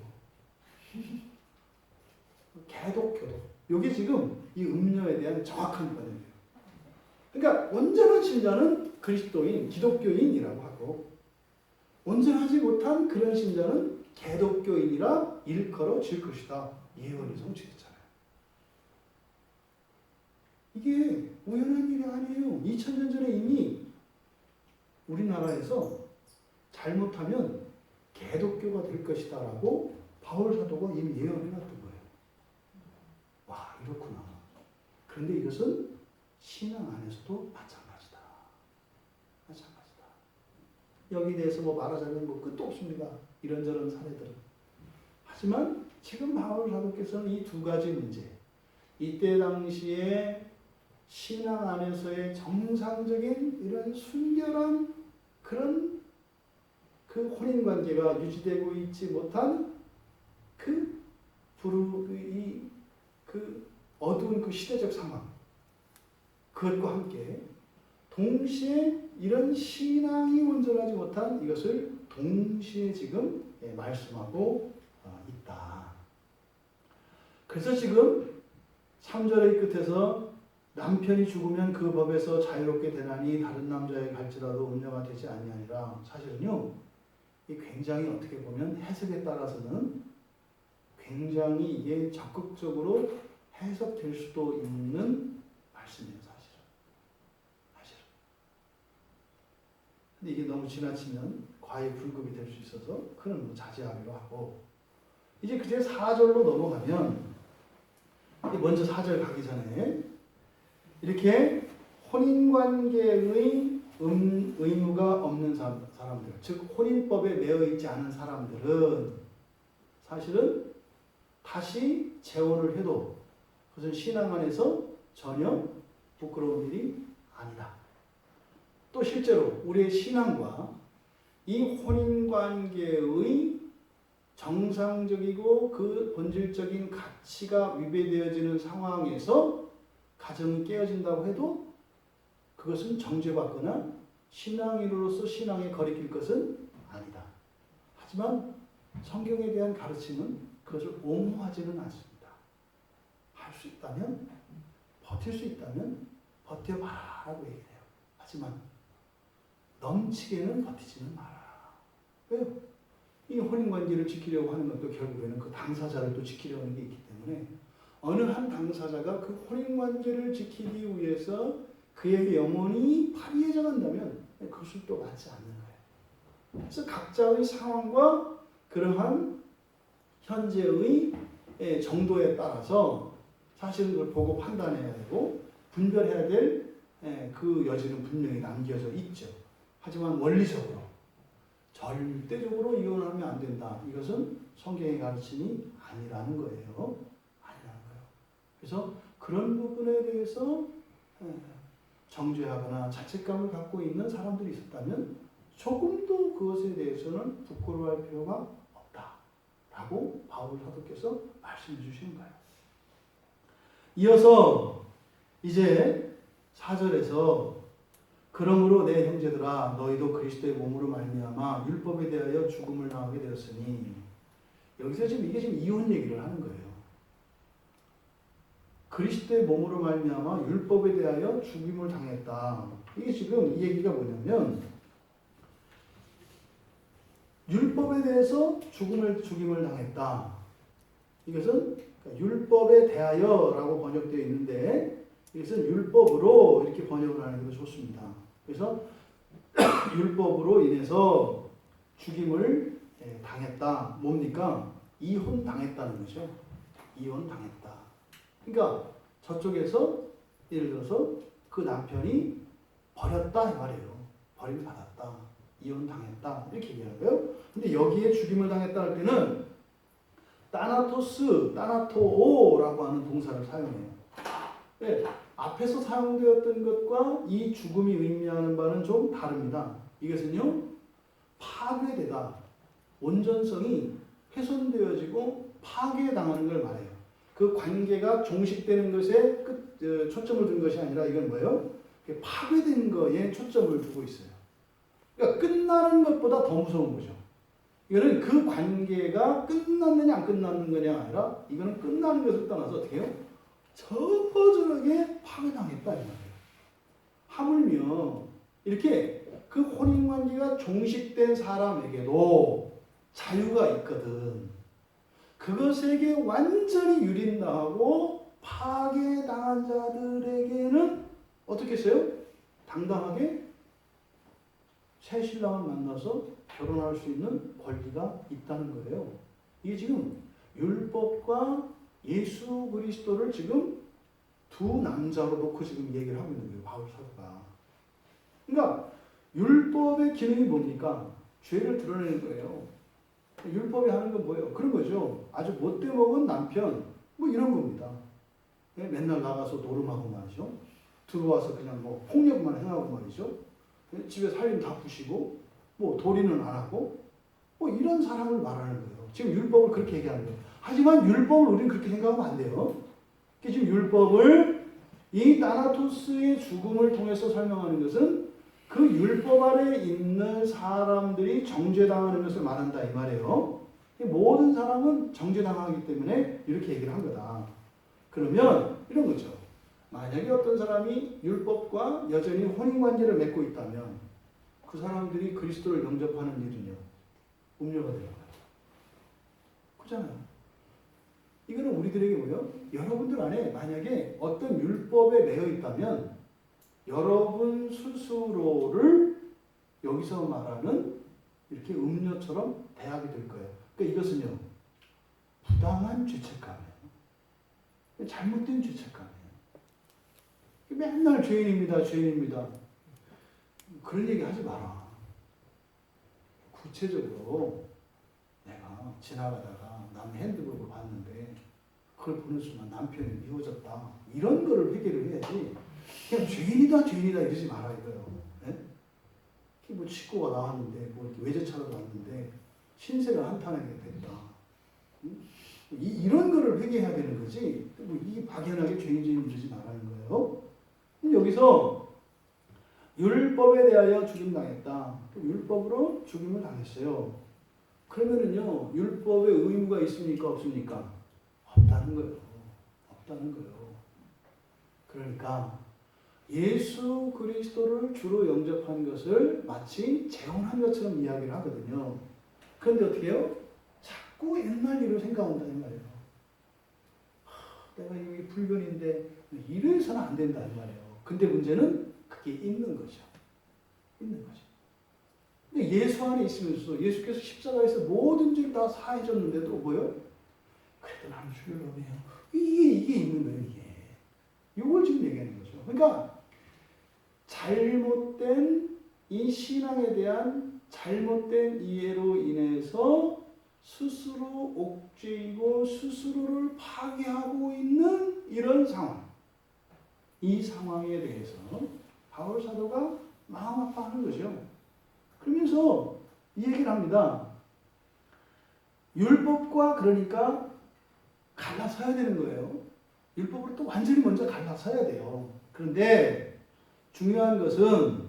개독교도. 이게 지금 이 음녀에 대한 정확한 번역이에요. 그러니까 온전한 신자는 그리스도인, 기독교인이라고 하고 온전하지 못한 그런 신자는 개독교인이라 일컬어질 것이다. 예언이 성취됐잖아요. 이게 우연한 일이 아니에요. 2000년 전에 이미 우리나라에서 잘못하면 개독교가 될 것이다 라고 바울 사도가 이미 예언해 놨던 거예요. 와, 이렇구나. 그런데 이것은 신앙 안에서도 마찬가지다. 마찬가지다. 여기에 대해서 말하자면 끝도 없습니다. 이런저런 사례들은. 하지만 지금 바울 사도께서는 이 두 가지 문제, 이때 당시에 신앙 안에서의 정상적인 이런 순결한 그런 그 혼인 관계가 유지되고 있지 못한 그 어두운 그 시대적 상황, 그것과 함께 동시에 이런 신앙이 온전하지 못한 이것을 동시에 지금 말씀하고 있다. 그래서 지금 3절의 끝에서 남편이 죽으면 그 법에서 자유롭게 되나니 다른 남자에 갈지라도 음녀가 되지 아니하니라. 사실은요, 이 굉장히 어떻게 보면 해석에 따라서는 굉장히 이게 적극적으로 해석될 수도 있는 말씀이에요, 사실은. 근데 이게 너무 지나치면 과외 불급이 될 수 있어서 그건 자제하기로 하고, 이제 그제 4절로 넘어가면, 먼저 4절 가기 전에 이렇게 혼인관계의 의무가 없는 사람들, 즉 혼인법에 매여 있지 않은 사람들은 사실은 다시 재혼을 해도 그것은 신앙 안에서 전혀 부끄러운 일이 아니다. 또 실제로 우리의 신앙과 이 혼인관계의 정상적이고 그 본질적인 가치가 위배되어지는 상황에서 가정이 깨어진다고 해도 그것은 정죄받거나 신앙인으로서 신앙에 거리낄 것은 아니다. 하지만 성경에 대한 가르침은 그것을 옹호하지는 않습니다. 할 수 있다면, 버틸 수 있다면 버텨봐라 라고 얘기해요. 하지만 넘치게는 버티지는 마라. 왜요? 이 혼인관계를 지키려고 하는 것도 결국에는 그 당사자를 또 지키려고 하는 게 있기 때문에 어느 한 당사자가 그 혼인관계를 지키기 위해서 그에게 영원히 파리해져 간다면 그것을 또 맞지 않는 거예요. 그래서 각자의 상황과 그러한 현재의 정도에 따라서 사실은 그걸 보고 판단해야 되고 분별해야 될 그 여지는 분명히 남겨져 있죠. 하지만 원리적으로 절대적으로 이혼하면 안 된다. 이것은 성경의 가르침이 아니라는 거예요. 그래서 그런 부분에 대해서 정죄하거나 자책감을 갖고 있는 사람들이 있었다면 조금도 그것에 대해서는 부끄러워할 필요가 없다라고 바울 사도께서 말씀해 주시는 거예요. 이어서 이제 4절에서 그러므로 내 형제들아 너희도 그리스도의 몸으로 말미암아 율법에 대하여 죽음을 당하게 되었으니, 여기서 지금 이게 지금 이혼 얘기를 하는 거예요. 그리스도의 몸으로 말미암아 율법에 대하여 죽임을 당했다. 이게 지금 이 얘기가 뭐냐면 율법에 대해서 죽임을 당했다. 이것은 율법에 대하여라고 번역되어 있는데 이것은 율법으로 이렇게 번역을 하는 게 좋습니다. 그래서 율법으로 인해서 죽임을 당했다. 뭡니까? 이혼 당했다는 거죠. 이혼 당했다. 그러니까 저쪽에서 예를 들어서 그 남편이 버렸다 이 말이에요. 버림을 받았다. 이혼 당했다. 이렇게 얘기하는 거예요. 근데 여기에 죽임을 당했다 할 때는 따나토오라고 하는 동사를 사용해요. 네, 앞에서 사용되었던 것과 이 죽음이 의미하는 바는 좀 다릅니다. 이것은요, 파괴되다. 온전성이 훼손되어지고 파괴당하는 걸 말해요. 그 관계가 종식되는 것에 초점을 둔 것이 아니라 이건 뭐예요? 파괴되는 거에 초점을 두고 있어요. 그러니까 끝나는 것보다 더 무서운 거죠. 이거는 그 관계가 끝났느냐 안 끝났는 거냐 아니라 이거는 끝나는 것을 떠나서 어떻게 해요? 저절하게 파괴당했다 이 말이에요. 하물며 이렇게 그 혼인관계가 종식된 사람에게도 자유가 있거든. 그것에게 완전히 유린당하고 파괴당한 자들에게는 어떻게 했어요? 당당하게 새 신랑을 만나서 결혼할 수 있는 권리가 있다는 거예요. 이게 지금 율법과 예수 그리스도를 지금 두 남자로 놓고 지금 얘기를 하고 있는 거예요. 바울 사도가. 그러니까 율법의 기능이 뭡니까? 죄를 드러내는 거예요. 율법이 하는 건 뭐예요? 그런 거죠. 아주 못돼 먹은 남편 뭐 이런 겁니다. 맨날 나가서 노름하고 말이죠. 들어와서 그냥 뭐 폭력만 행하고 말이죠. 집에 살림 다 부시고 뭐 도리는 안 하고 뭐 이런 사람을 말하는 거예요. 지금 율법을 그렇게 얘기하는 거예요. 하지만 율법을 우리는 그렇게 생각하면 안 돼요. 지금 율법을 이 따나토스의 죽음을 통해서 설명하는 것은 그 율법 아래 있는 사람들이 정죄당하는 것을 말한다 이 말이에요. 모든 사람은 정죄당하기 때문에 이렇게 얘기를 한 거다. 그러면 이런 거죠. 만약에 어떤 사람이 율법과 여전히 혼인관계를 맺고 있다면 그 사람들이 그리스도를 영접하는 일은요. 음료가 되는 거예요. 그렇잖아요. 이거는 우리들에게 뭐예요? 여러분들 안에 만약에 어떤 율법에 매여 있다면 여러분 스스로를 여기서 말하는 이렇게 음료처럼 대하게 될 거예요. 그러니까 이것은요. 부당한 죄책감이에요. 잘못된 죄책감이에요. 맨날 죄인입니다. 죄인입니다. 그런 얘기 하지 마라. 구체적으로 내가 지나가다가 남 핸드북을 봤는데 그걸 보는 순간 남편이 미워졌다. 이런 거를 해결을 해야지. 그냥 죄인이다 죄인이다 이러지 마라 이거요. 네? 뭐 식구가 나왔는데 뭐 이렇게 외제차로 나왔는데 신세를 한탄하게 됐다. 이런 거를 회개해야 되는 거지. 뭐 이 막연하게 죄인 이러지 말라는 거예요. 여기서 율법에 대하여 죽임당했다. 율법으로 죽임을 당했어요. 그러면은요, 율법에 의무가 있습니까? 없습니까? 없다는 거예요. 없다는 거예요. 그러니까 예수 그리스도를 주로 영접한 것을 마치 재혼한 것처럼 이야기를 하거든요. 그런데 어떻게 해요? 자꾸 옛날 일을 생각한다는 말이에요. 내가 여기 불변인데 이래서는 안 된다는 말이에요. 근데 문제는 그게 있는 거죠. 있는 거죠. 근데 예수 안에 있으면서 예수께서 십자가에서 모든 죄를 다 사해줬는데도 뭐요? 그래도 나는 주를 원해요. 이게 있는 거예요. 이걸 지금 얘기하는 거죠. 그러니까 잘못된 이 신앙에 대한 잘못된 이해로 인해서 스스로 옥죄이고 스스로를 파괴하고 있는 이런 상황. 이 상황에 대해서 바울 사도가 마음 아파하는 거죠. 그러면서 이 얘기를 합니다. 율법과 그러니까 갈라서야 되는 거예요. 율법으로 또 완전히 먼저 갈라서야 돼요. 그런데 중요한 것은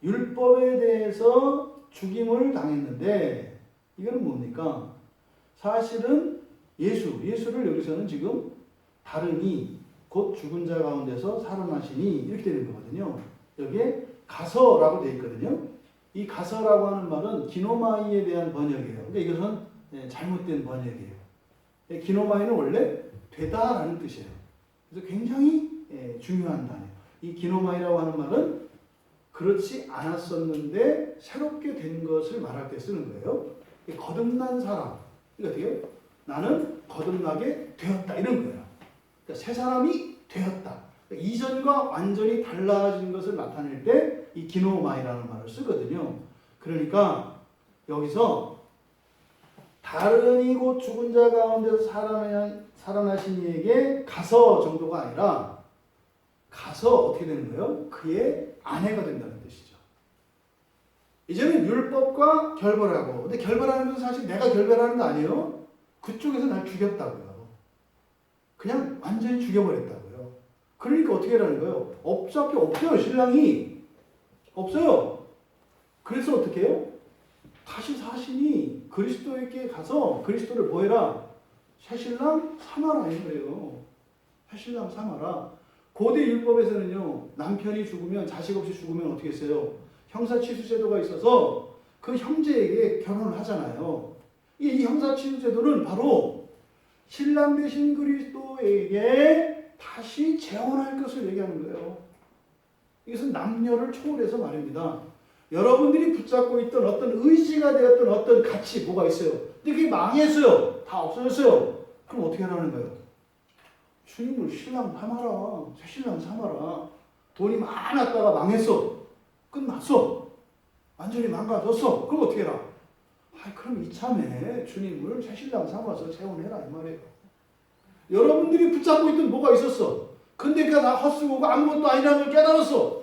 율법에 대해서 죽임을 당했는데 이거는 뭡니까? 사실은 예수를 여기서는 지금 다름이 곧 죽은 자 가운데서 살아나시니 이렇게 되는 거거든요. 여기에 가서라고 되어 있거든요. 이 가서라고 하는 말은 기노마이에 대한 번역이에요. 근데 이것은 잘못된 번역이에요. 기노마이는 원래 되다라는 뜻이에요. 그래서 굉장히 중요한 단어예요. 이 기노마이라고 하는 말은 그렇지 않았었는데 새롭게 된 것을 말할 때 쓰는 거예요. 거듭난 사람. 그러니까 어떻게 나는 거듭나게 되었다 이런 거예요. 그러니까 새 사람이 되었다. 그러니까 이전과 완전히 달라진 것을 나타낼 때 이 기노마이라는 말을 쓰거든요. 그러니까 여기서 다른 이곳 죽은 자 가운데서 살아나신 이에게 가서 정도가 아니라 가서 어떻게 되는 거예요? 그의 아내가 된다는 뜻이죠. 이제는 율법과 결별하고, 근데 결별하는 것은 사실 내가 결별하는 거 아니에요? 그쪽에서 날 죽였다고요. 그냥 완전히 죽여버렸다고요. 그러니까 어떻게 하라는 거예요? 어차피 없어요. 신랑이 없어요. 그래서 어떻게 해요? 다시 사신이 그리스도에게 가서 그리스도를 보해라. 새신랑 삼아라 이 거예요. 새신랑 삼아라. 고대 율법에서는요, 남편이 죽으면, 자식 없이 죽으면 어떻게 했어요? 형사취수제도가 있어서 그 형제에게 결혼을 하잖아요. 이 형사취수제도는 바로 신랑 되신 그리스도에게 다시 재혼할 것을 얘기하는 거예요. 이것은 남녀를 초월해서 말입니다. 여러분들이 붙잡고 있던 어떤 의지가 되었던 어떤 가치, 뭐가 있어요? 근데 그게 망했어요. 다 없어졌어요. 그럼 어떻게 하라는 거예요? 주님을 신랑 삼아라. 새 신랑 삼아라. 돈이 많았다가 망했어. 끝났어. 완전히 망가졌어. 그럼 어떻게 해라? 그럼 이참에 주님을 새 신랑 삼아서 재혼해라 이 말이에요. 여러분들이 붙잡고 있던 뭐가 있었어. 근데 그가 나 헛쓰고 아무것도 아니라는 걸 깨달았어.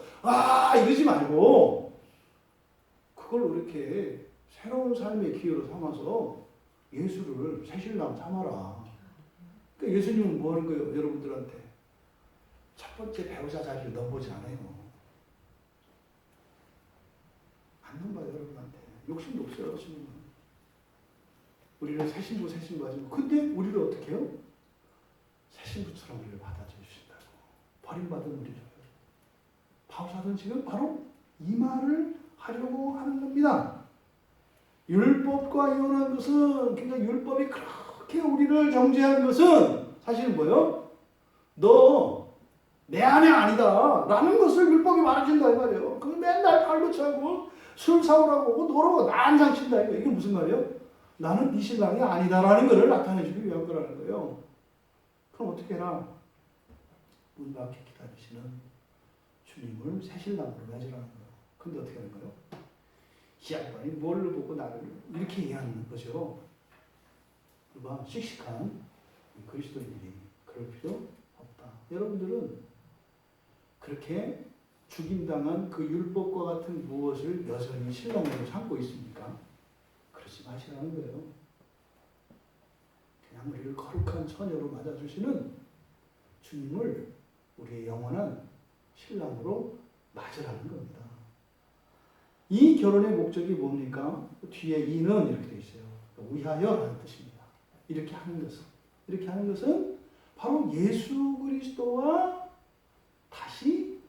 이러지 말고 그걸 이렇게 새로운 삶의 기회로 삼아서 예수를 새 신랑 삼아라. 그러니까 예수님은 뭐 하는 거예요? 여러분들한테 첫 번째 배우자 자리를 넘보지 않아요. 안 넘봐요. 여러분한테 욕심도 없어요. 예수님은 우리를 새 신부 하지만 근데 우리를 어떻게 해요? 새 신부처럼 우리를 받아주신다고. 버림받은 우리를. 바울사도는 지금 바로 이 말을 하려고 하는 겁니다. 율법과 이혼한 것은, 그러니까 율법이 그렇게 우리를 정죄한 것은 사실은 뭐예요? 너 내 아내 아니다 라는 것을 율법이 말해준다 이 말이에요. 그럼 맨날 발로 차고 술 사오라고 오고 놀고 난장 친다 이거. 이게 무슨 말이에요? 나는 네 신랑이 아니다라는 것을 나타내주기 위한 거라는 거예요. 그럼 어떻게 해라? 문 밖에 기다리시는 주님을 새 신랑으로 맺으라는 거예요. 근데 어떻게 하는 거예요? 이 양반이 뭘로 보고 나를 이렇게 이해하는 거죠. 그러나 씩씩한 그리스도인들이 그럴 필요 없다. 여러분들은 그렇게 죽임당한 그 율법과 같은 무엇을 여전히 신랑으로 삼고 있습니까? 그러지 마시라는 거예요. 그냥 우리를 거룩한 처녀로 맞아주시는 주님을 우리의 영원한 신랑으로 맞으라는 겁니다. 이 결혼의 목적이 뭡니까? 뒤에 이는 이렇게 되어 있어요. 위하여라는 뜻입니다. 이렇게 하는 것은 바로 예수 그리스도와 다시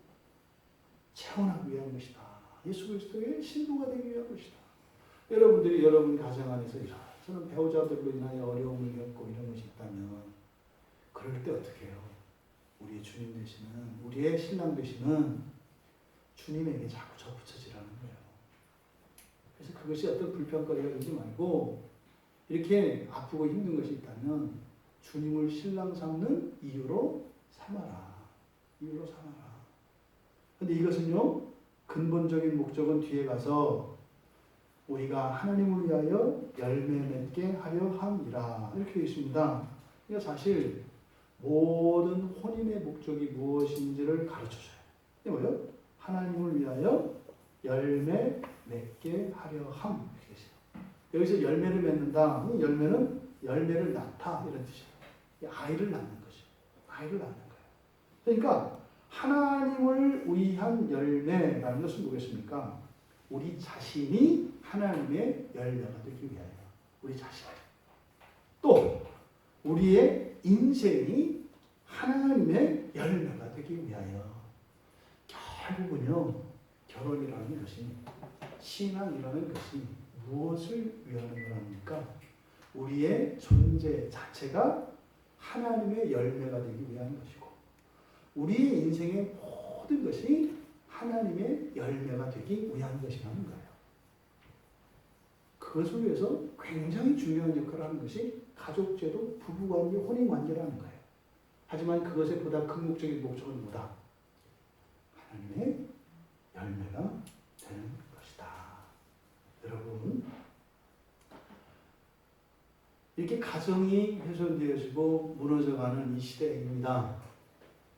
재혼하기 위한 것이다. 예수 그리스도의 신부가 되기 위한 것이다. 여러분들이 여러분 가정 안에서 저는 배우자들로 인하여 어려움을 겪고 이런 것이 있다면 그럴 때 어떻게 해요? 우리의 주님 되시는, 우리의 신랑 되시는 주님에게 자꾸 접붙여지라는 거예요. 그래서 그것이 어떤 불평거리가 되지 말고 이렇게 아프고 힘든 것이 있다면 주님을 신랑 삼는 이유로 삼아라. 근데 이것은요, 근본적인 목적은 뒤에 가서 우리가 하나님을 위하여 열매 맺게 하려 함이라 이렇게 되어 있습니다. 그러니까 사실 모든 혼인의 목적이 무엇인지를 가르쳐줘요. 이게 뭐예요? 하나님을 위하여 열매 맺게 하려 함 이렇게 되죠. 여기서 열매를 맺는다. 열매는 열매를 낳다 이런 뜻이에요. 아이를 낳는 거죠. 아이를 낳는 거예요. 그러니까 하나님을 위한 열매라는 것은 뭐겠습니까? 우리 자신이 하나님의 열매가 되기 위하여. 우리 자신. 또 우리의 인생이 하나님의 열매가 되기 위하여. 결국은요, 결혼이라는 것이, 신앙이라는 것이 무엇을 위하는 거랍니까? 우리의 존재 자체가 하나님의 열매가 되기 위한 것이고, 우리의 인생의 모든 것이 하나님의 열매가 되기 위한 것이라는 거예요. 그것을 위해서 굉장히 중요한 역할을 하는 것이 가족제도, 부부관계, 혼인관계라는 거예요. 하지만 그것의 보다 근목적인 목적은 뭐다? 하나님의 열매가 되는 것이다. 여러분, 이렇게 가정이 훼손되어지고 무너져가는 이 시대입니다.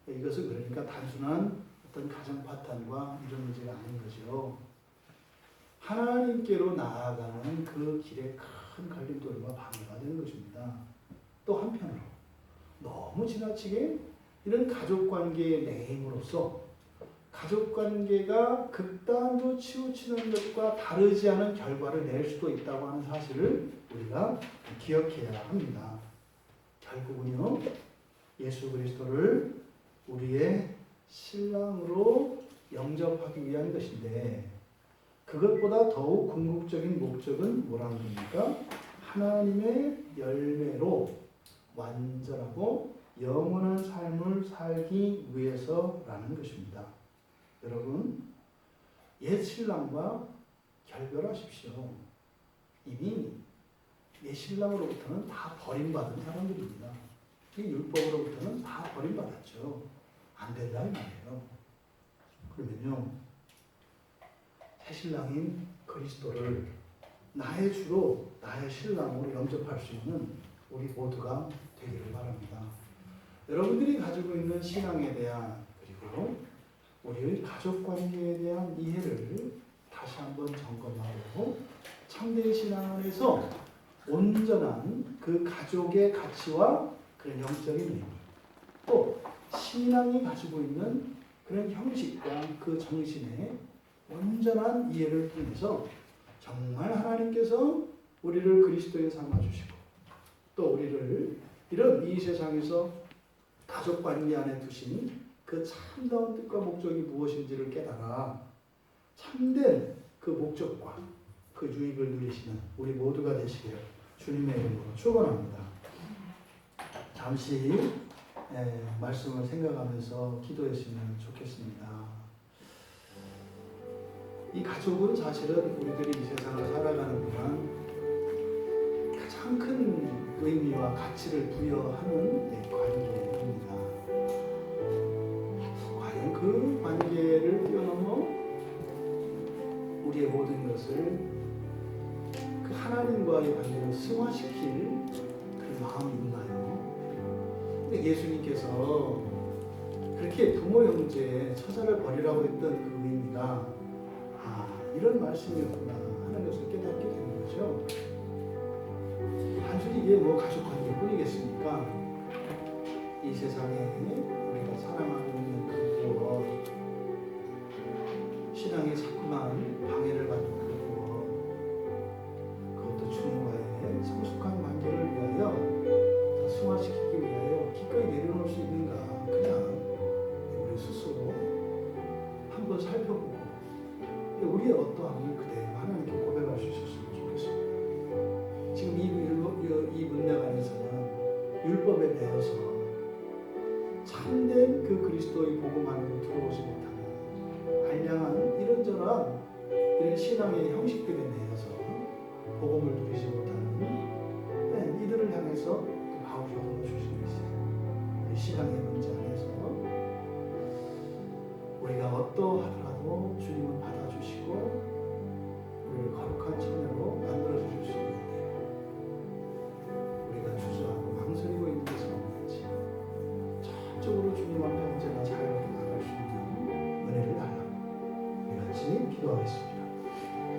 이것은 그러니까 단순한 어떤 가정 파탄과 이런 문제가 아닌 거죠. 하나님께로 나아가는 그 길에 큰 걸림돌과 방해가 되는 것입니다. 또 한편으로 너무 지나치게 이런 가족관계에 매임으로써 가족관계가 극단으로 치우치는 것과 다르지 않은 결과를 낼 수도 있다고 하는 사실을 우리가 기억해야 합니다. 결국은요, 예수 그리스도를 우리의 신랑으로 영접하기 위한 것인데, 그것보다 더욱 궁극적인 목적은 뭐라는 겁니까? 하나님의 열매로 완전하고 영원한 삶을 살기 위해서라는 것입니다. 여러분, 옛 신랑과 결별하십시오. 이미 옛 신랑으로부터는 다 버림받은 사람들입니다. 이 율법으로부터는 다 버림받았죠. 안 된다 이 말이에요. 그러면요, 새 신랑인 그리스도를 나의 주로, 나의 신랑으로 영접할 수 있는 우리 모두가 되기를 바랍니다. 여러분들이 가지고 있는 신앙에 대한, 그리고 우리의 가족관계에 대한 이해를 다시 한번 점검하고 참된 신앙 안에서 온전한 그 가족의 가치와 그런 영적인 의미, 또 신앙이 가지고 있는 그런 형식과 그 정신의 온전한 이해를 통해서 정말 하나님께서 우리를 그리스도에 삼아주시고 또 우리를 이런 이 세상에서 가족관계 안에 두신 그 참다운 뜻과 목적이 무엇인지를 깨달아 참된 그 목적과 그 유익을 누리시는 우리 모두가 되시기를 주님의 이름으로 축원합니다. 잠시 말씀을 생각하면서 기도했으면 좋겠습니다. 이 가족은 사실은 우리들이 이 세상을 살아가는 동안 가장 큰 의미와 가치를 부여하는 관계입니다. 과연 그 관계를 뛰어넘어 우리의 모든 것을 그 하나님과의 관계를 승화시킬 그 마음이 있나요? 근데 예수님께서 그렇게 부모 형제 처자를 버리라고 했던 그 의미가 이런 말씀이었구나 하는 것을 깨닫게 되는 거죠. 단순히 이게 뭐 가족관계뿐이겠습니까? 이 세상에 우리가 사랑하고 있는 그 무엇, 신앙에 자꾸만 방해를 받는 그 무엇, 그것도 주님과의 성숙한 관계를 위하여 더 승화시키기 위하여 기꺼이 내려놓을 수 있는가? 그냥 우리 스스로 한번 살펴보고 우리의 어떠함을 그대로 하나님께 고백할 수 있었으면 좋겠습니다. 지금 이 문맥 안에서는 율법에 매여서 참된 그 그리스도의 복음 안으로 들어오지 못하는 알량한 이런저런 이런 신앙의 형식들에 매여서 복음을 누리지 못하는 이들을 향해서 바울이 얻어주시는 것이에요. 우리 신앙의 문제 안에서 우리가 어떠하더라도 주님은 받아주시고 우리를 거룩한 처녀로 만들어주시는